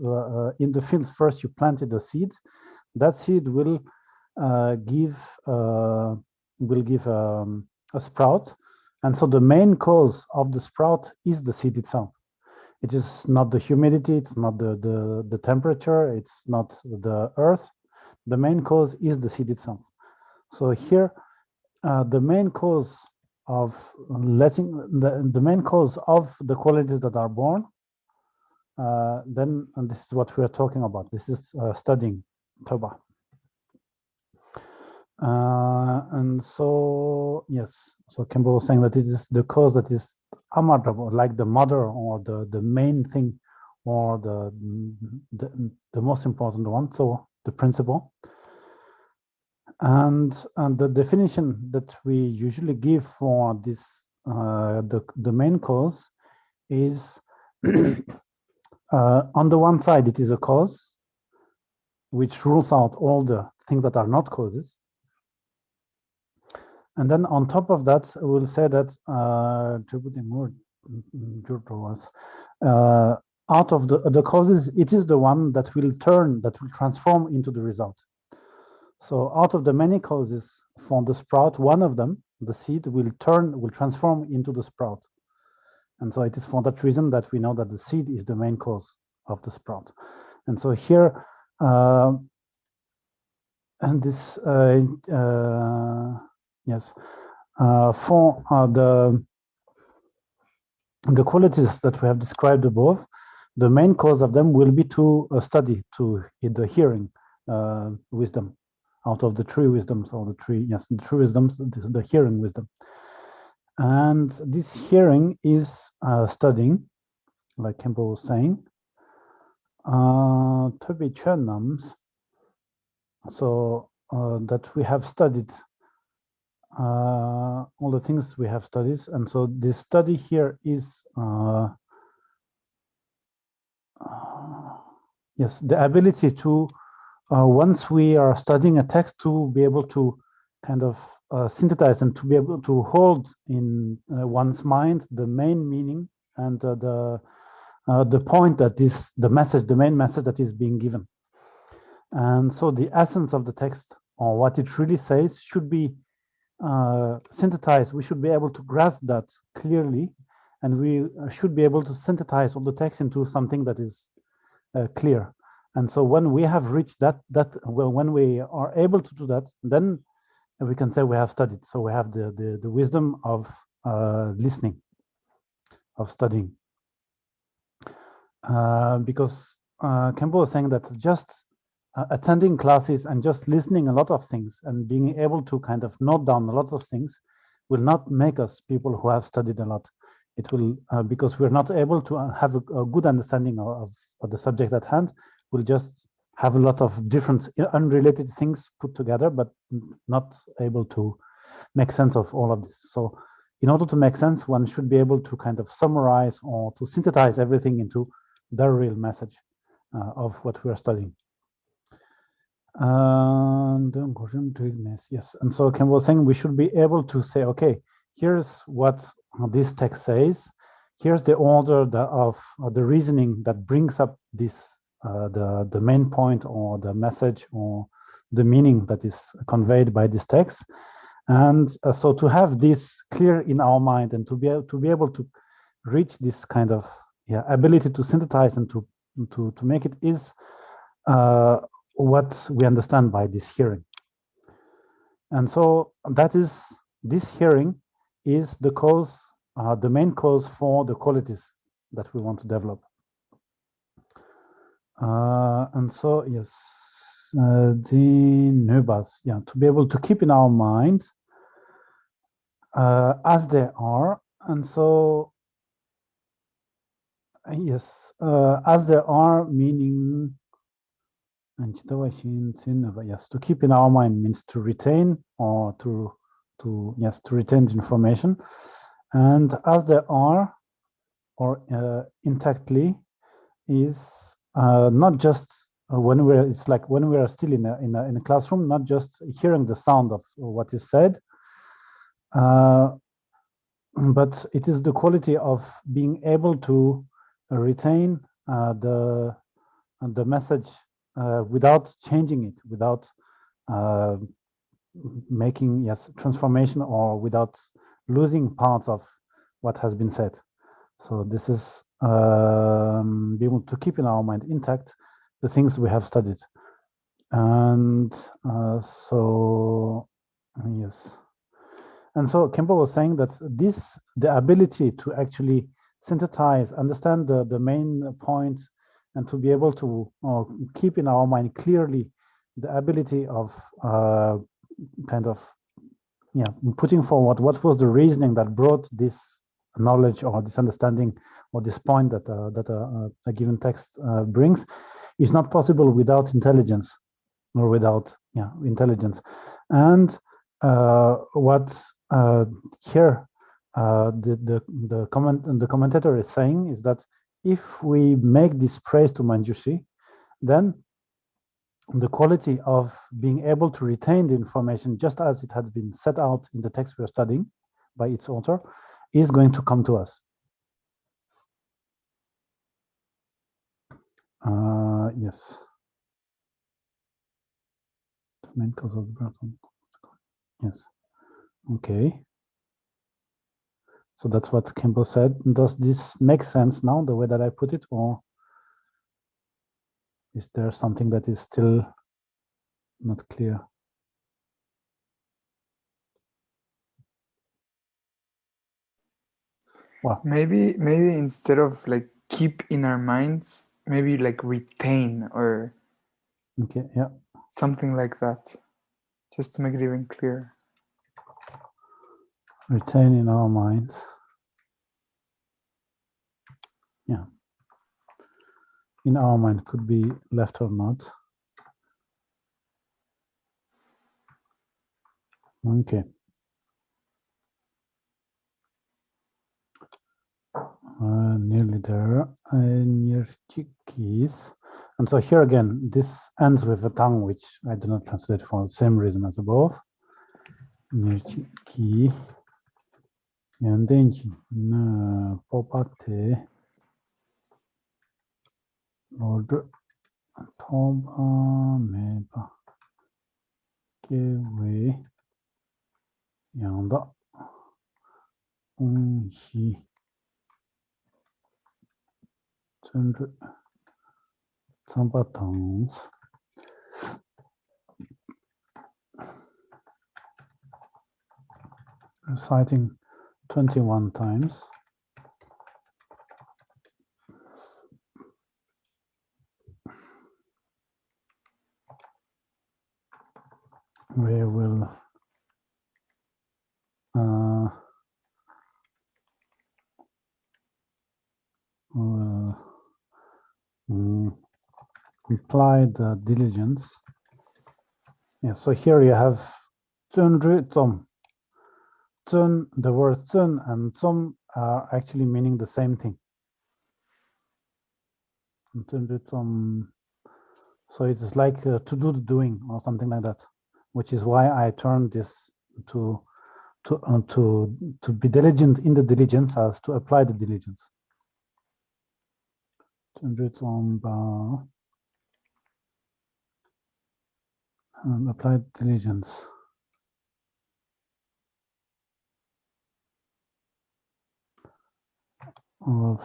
in the fields, first you planted the seed. That seed will give a sprout, and so the main cause of the sprout is the seed itself. It is not the humidity, it's not the temperature, it's not the earth. The main cause is the seed itself. So here, the main cause of letting the main cause of the qualities that are born, then, and this is what we are talking about. This is studying Toba. And so yes, so Kimball was saying that it is the cause that is amartaba, like the mother, or the main thing, or the most important one, so the principle. And the definition that we usually give for this the main cause is on the one side it is a cause which rules out all the things that are not causes, and then on top of that we'll say that out of the causes, it is the one that will transform into the result. So out of the many causes for the sprout, one of them, the seed, will transform into the sprout. And so it is for that reason that we know that the seed is the main cause of the sprout. And so here, and this, yes, for the qualities that we have described above, the main cause of them will be to study, to the hearing wisdom. Out of the three wisdoms, or the three wisdoms, this is the hearing wisdom. And this hearing is studying, like Kempo was saying, to be chönams, so that we have studied all the things we have studied. And so this study here is, yes, the ability to, once we are studying a text, to be able to kind of synthesize and to be able to hold in one's mind the main meaning and the point that is the message, the main message that is being given. And so the essence of the text, or what it really says, should be synthesized. We should be able to grasp that clearly, and we should be able to synthesize all the text into something that is clear. And so when we have reached well, when we are able to do that, then we can say we have studied. So we have the wisdom of listening, of studying. Because Kempo was saying that just attending classes and just listening a lot of things and being able to kind of note down a lot of things will not make us people who have studied a lot. It will, because we're not able to have a good understanding of the subject at hand. We'll just have a lot of different unrelated things put together, but not able to make sense of all of this. So in order to make sense, one should be able to kind of summarize or to synthesize everything into the real message of what we are studying. And yes, and so Ken was saying we should be able to say, okay, here's what this text says, here's the order of the reasoning that brings up this the main point or the message or the meaning that is conveyed by this text. And so to have this clear in our mind and to be able to reach this kind of ability to synthesize and to make it is what we understand by this hearing. And so that is, this hearing is the cause, the main cause for the qualities that we want to develop. And so, yes, the nubas, to be able to keep in our mind as they are. And so, yes, as they are, meaning, and yes, to keep in our mind means to retain or to retain the information. And as they are, or intactly, is not just when we're, it's like when we are still in a classroom, not just hearing the sound of what is said, but it is the quality of being able to retain the message without changing it, without making transformation, or without losing parts of what has been said. So this is be able to keep in our mind intact the things we have studied. And so yes, and so Kempo was saying that the ability to actually synthesize, understand the main point, and to be able to keep in our mind clearly the ability of kind of putting forward what was the reasoning that brought this knowledge or this understanding or this point that a given text brings, is not possible without intelligence, or without intelligence. And what here the commentator is saying is that if we make this praise to Manjushri, then the quality of being able to retain the information just as it had been set out in the text we are studying by its author is going to come to us. Yes. The main cause of the birth. Yes. Okay. So that's what Kempo said. Does this make sense now, the way that I put it, or is there something that is still not clear? Well, maybe instead of like keep in our minds, maybe like retain or okay, yeah, something like that, just to make it even clearer. Retain in our minds. Yeah. In our mind could be left or not. Okay. Nearly there. Near keys. And so here again, this ends with a tongue, which I do not translate for the same reason as above. Near key. 연대인지 나 뽑았대. 로드 토바 메바 개웨 양다 공시 전주 삼바탕 reciting 21 times. We will apply the diligence. Yeah, so here you have zunru zom. Zun, the word zun and zom are actually meaning the same thing. So it is like to do the doing or something like that, which is why I turned this to be diligent in the diligence as to apply the diligence. Apply diligence. Of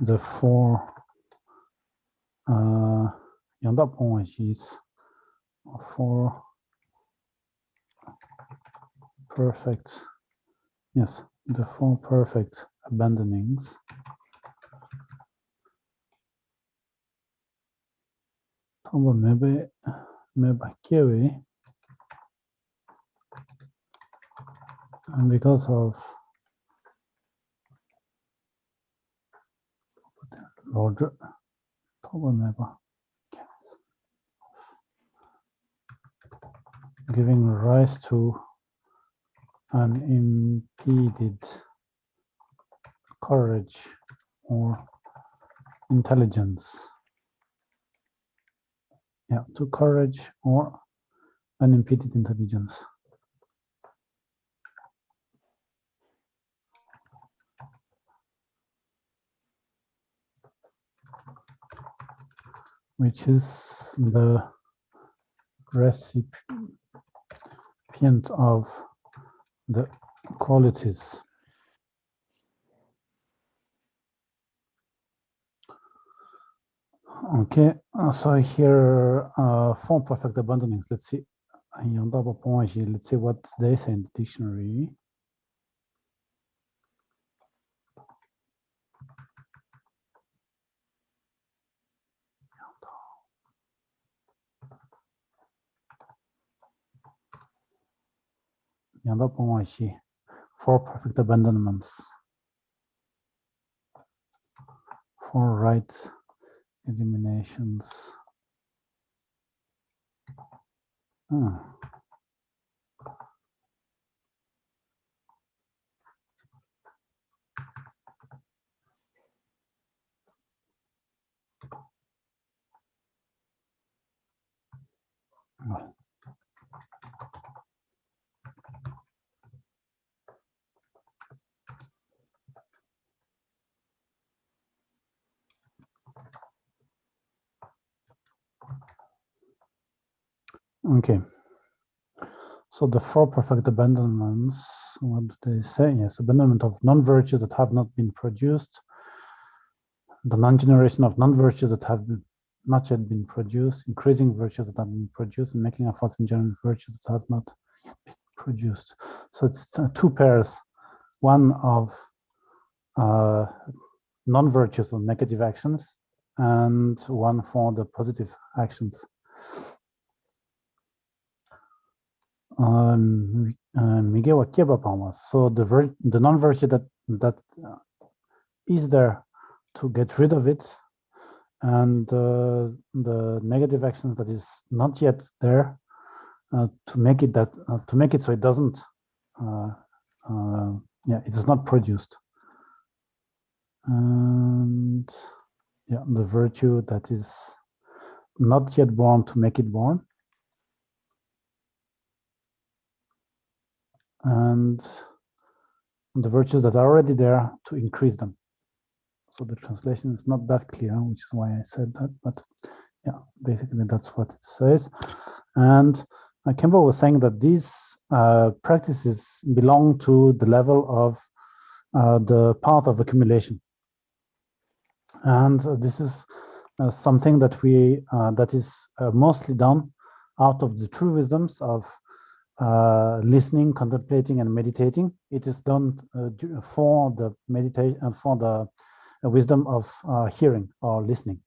the four four perfect, yes, the four perfect abandonings. Maybe and because of larger giving rise to unimpeded courage or intelligence. Yeah, to courage or unimpeded intelligence. Which is the recipient of the qualities. Okay, so here four perfect abandonings. Let's see. Let's see what they say in the dictionary. Four perfect abandonments. Four right eliminations. Okay. So the four perfect abandonments, what do they say? Yes, abandonment of non-virtues that have not been produced, the non-generation of non-virtues that have not yet been produced, increasing virtues that have been produced, and making efforts in general virtues that have not yet been produced. So it's two pairs, one of non-virtuous or negative actions, and one for the positive actions. So the non-virtue that is there to get rid of it, and the negative actions that is not yet there to make it so it doesn't it is not produced. And yeah, the virtue that is not yet born to make it born, and the virtues that are already there to increase them. So the translation is not that clear, which is why I said that, but yeah, basically that's what it says. And Campbell was saying that these practices belong to the level of the path of accumulation. And this is something that that is mostly done out of the true wisdoms of listening, contemplating, and meditating. It is done for the meditation and for the wisdom of hearing or listening.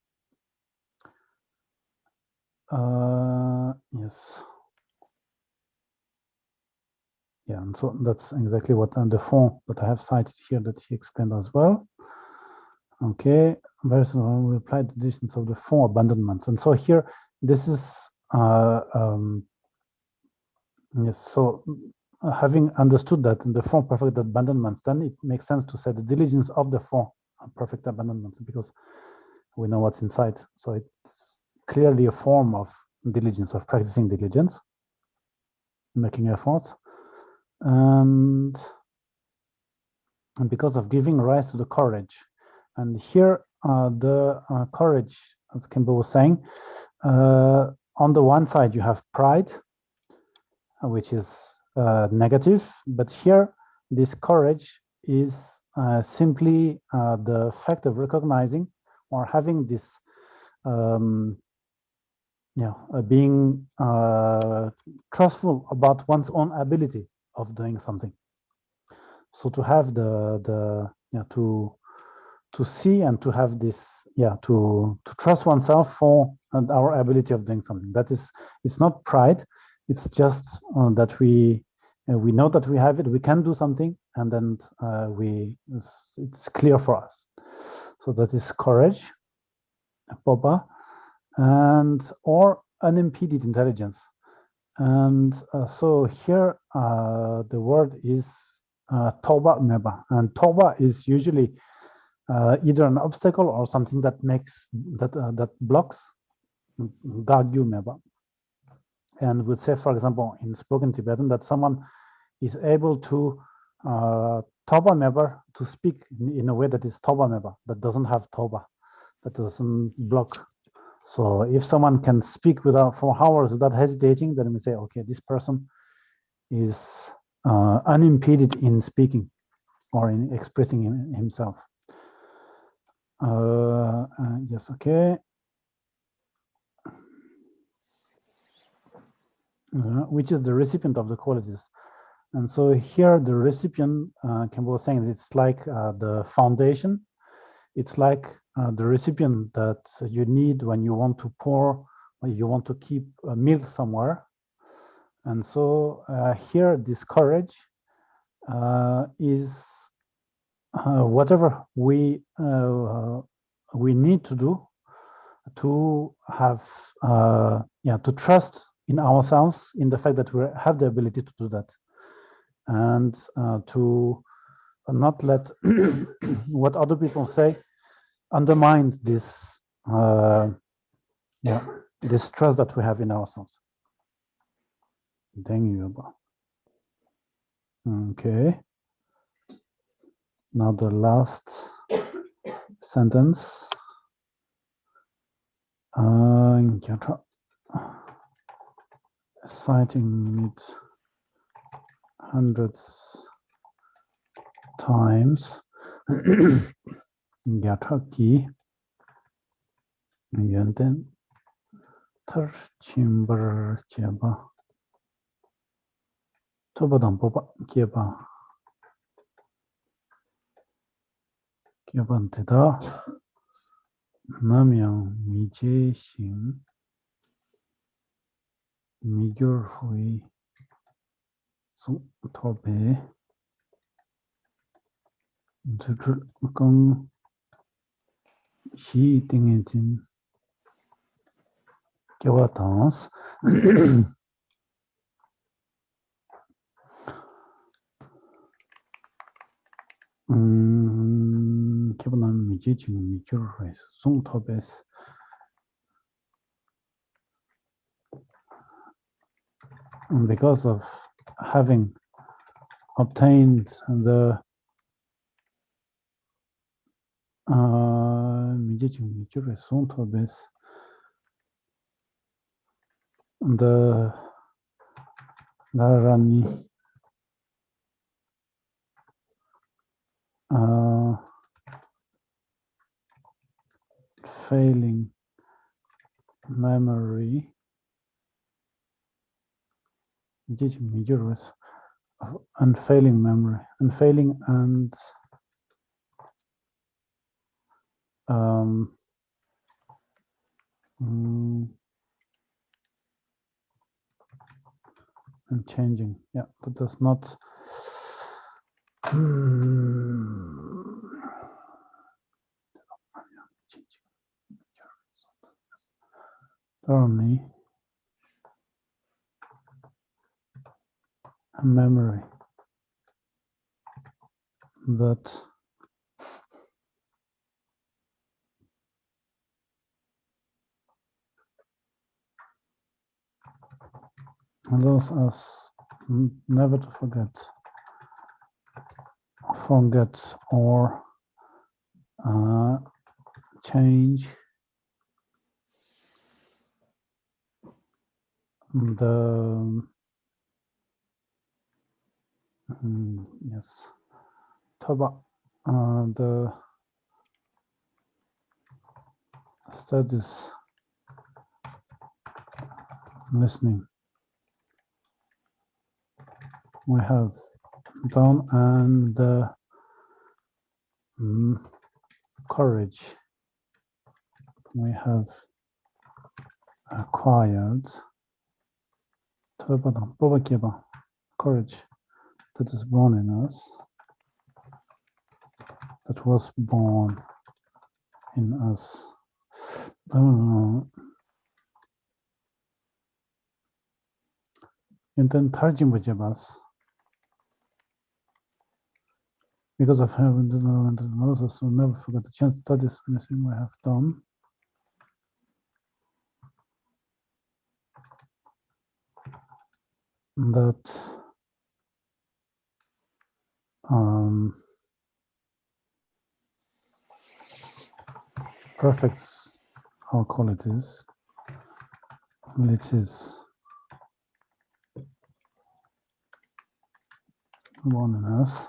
Yes. Yeah, and so that's exactly what the form that I have cited here that he explained as well. Okay, very soon we apply the distance of the four abandonments. And so here, this is, yes, so having understood that in the four perfect abandonments, then it makes sense to say the diligence of the four perfect abandonments, because we know what's inside. So it's clearly a form of diligence, of practicing diligence, making efforts. And because of giving rise to the courage. And here, the courage, as Campbell was saying, on the one side, you have pride, which is negative, but here, this courage is simply the fact of recognizing or having this, being trustful about one's own ability of doing something. So to have to see and to have this, to trust oneself for our ability of doing something. That is, it's not pride. It's just that we know that we have it. We can do something, and then it's clear for us. So that is courage, Boba, and or unimpeded intelligence. And so here the word is toba meba, and toba is usually either an obstacle or something that makes that blocks gagyu meba. And would say, for example, in spoken Tibetan, that someone is able to toba meba, to speak in a way that is toba meba, that doesn't have toba, that doesn't block. So if someone can speak for hours without hesitating, then we say, okay, this person is unimpeded in speaking or in expressing himself. Yes, okay. Which is the recipient of the qualities. And so here the recipient, Campbell was saying, it's like the foundation. It's like the recipient that you need when you want to pour, or you want to keep milk somewhere. And so here, this courage is whatever we need to do to have, to trust in ourselves, in the fact that we have the ability to do that, and to not let what other people say undermine this, this trust that we have in ourselves. Thank you. Okay. Now the last sentence. Citing it hundreds times. Gyataki Yanden Tar Chimber Cheba Tobadam Boba Keba 번째다. 남양 미제심 미결후의 송토배 주출강 시땡해진 겨와당스 기본은 미제심 미결후의 송토배스 because of having obtained the 미제심 미결후의 송토배스 the 나란히 failing memory 이제 지금 미주로 해서 unfailing memory unfailing and and changing, yeah, but does not only a memory that allows us never to forget or change the yes the studies listening we have done and the courage we have acquired courage that is born in us, that was born in us. 일단 다르지 못해봤어. Because of having the analysis, we'll never forget the chance studies we have done. That perfects our qualities. It is born in us.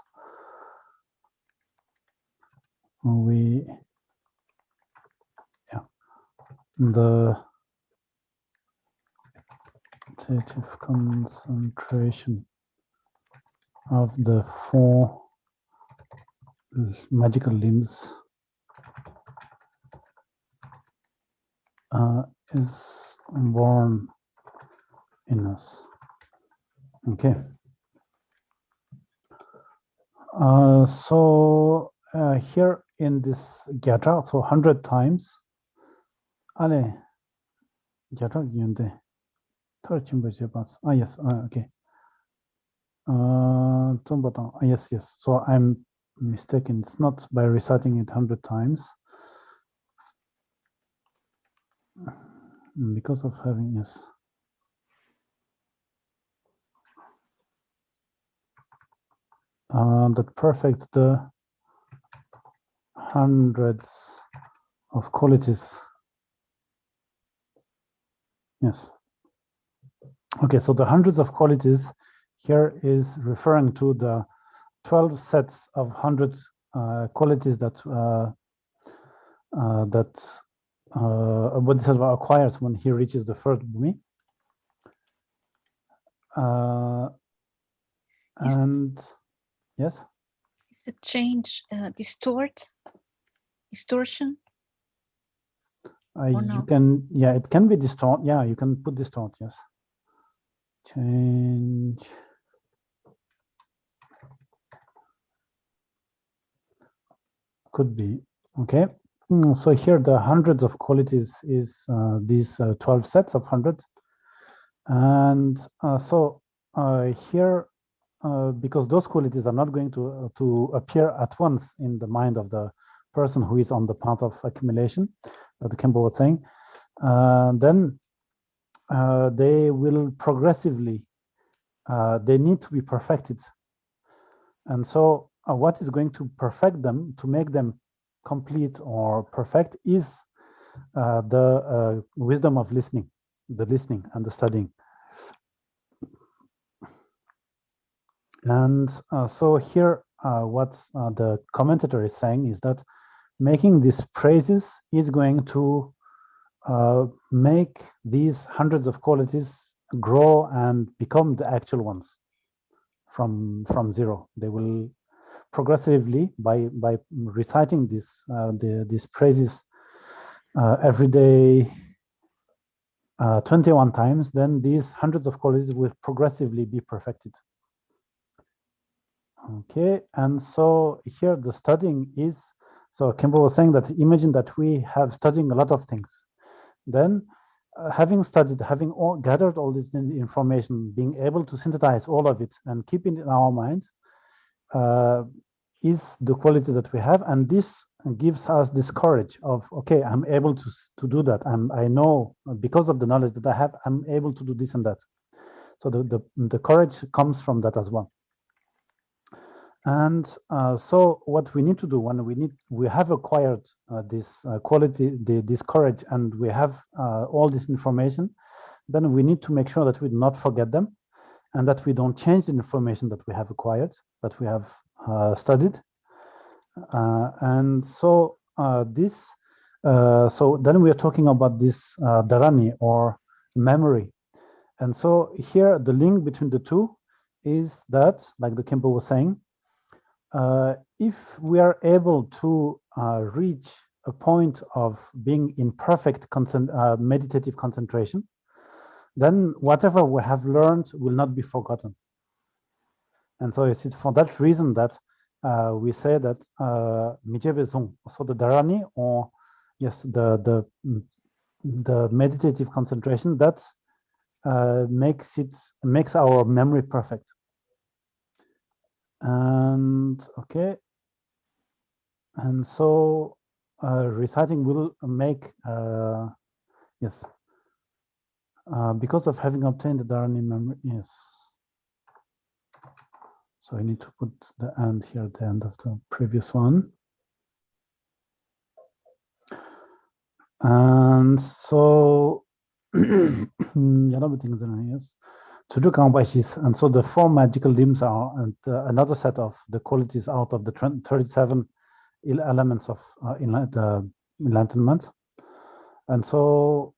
The meditative concentration of the 4 magical limbs is born in us. Okay. So here in this gyatra, so 100 times. 안에 gyatra 있는데 터치인 거지 봤어. Yes. Okay. 좀 보다. Yes. So I'm mistaken. It's not by reciting it 100 times. Because of having yes. That perfects the hundreds of qualities. Yes. Okay, so the hundreds of qualities here is referring to the 12 sets of 100 qualities that a Bodhisattva acquires when he reaches the first bhumi. And yes? Is the change distort distortion? Or You no? can, yeah, it can be distort. Yeah, you can put distort, yes. Change. Could be, okay. So here the hundreds of qualities is these 12 sets of hundreds. And so here, because those qualities are not going to appear at once in the mind of the person who is on the path of accumulation, that Kempo was saying, then they will progressively, they need to be perfected. And so what is going to perfect them, to make them complete or perfect, is the wisdom of listening, the listening and the studying. And so here, what the commentator is saying is that making these praises is going to make these hundreds of qualities grow and become the actual ones from zero. They will progressively, by reciting these praises every day 21 times, then these hundreds of qualities will progressively be perfected. Okay, and so here the studying is, so Kempo was saying that imagine that we have studying a lot of things. Then having studied, having gathered all this information, being able to synthesize all of it and keep it in our minds is the quality that we have. And this gives us this courage of, okay, I'm able to do that. I know because of the knowledge that I have, I'm able to do this and that. So the courage comes from that as well. And so what we need to do when we have acquired this quality, this courage, and we have all this information, then we need to make sure that we do not forget them and that we don't change the information that we have acquired, that we have studied. And so so then we are talking about this dharani or memory. And so here the link between the two is that, like the Kempo was saying, if we are able to reach a point of being in perfect meditative concentration, then whatever we have learned will not be forgotten. And so it's for that reason that we say that so the dharani, or yes, the meditative concentration, that makes our memory perfect. And okay, and so reciting will make yes, because of having obtained the dharani memory. Yes. So I need to put the end here at the end of the previous one. And so yes. And so the four magical limbs are another set of the qualities out of the 37 elements of the enlightenment. And so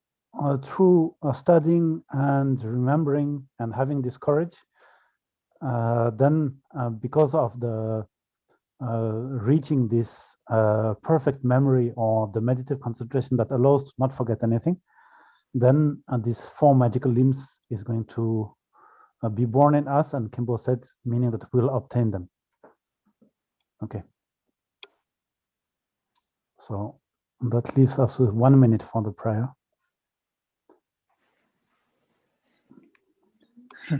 through studying and remembering and having this courage, then because of the reaching this perfect memory or the meditative concentration that allows to not forget anything, then these four magical limbs is going to be born in us, and Kimbo said, meaning that we'll obtain them. Okay. So that leaves us with 1 minute for the prayer.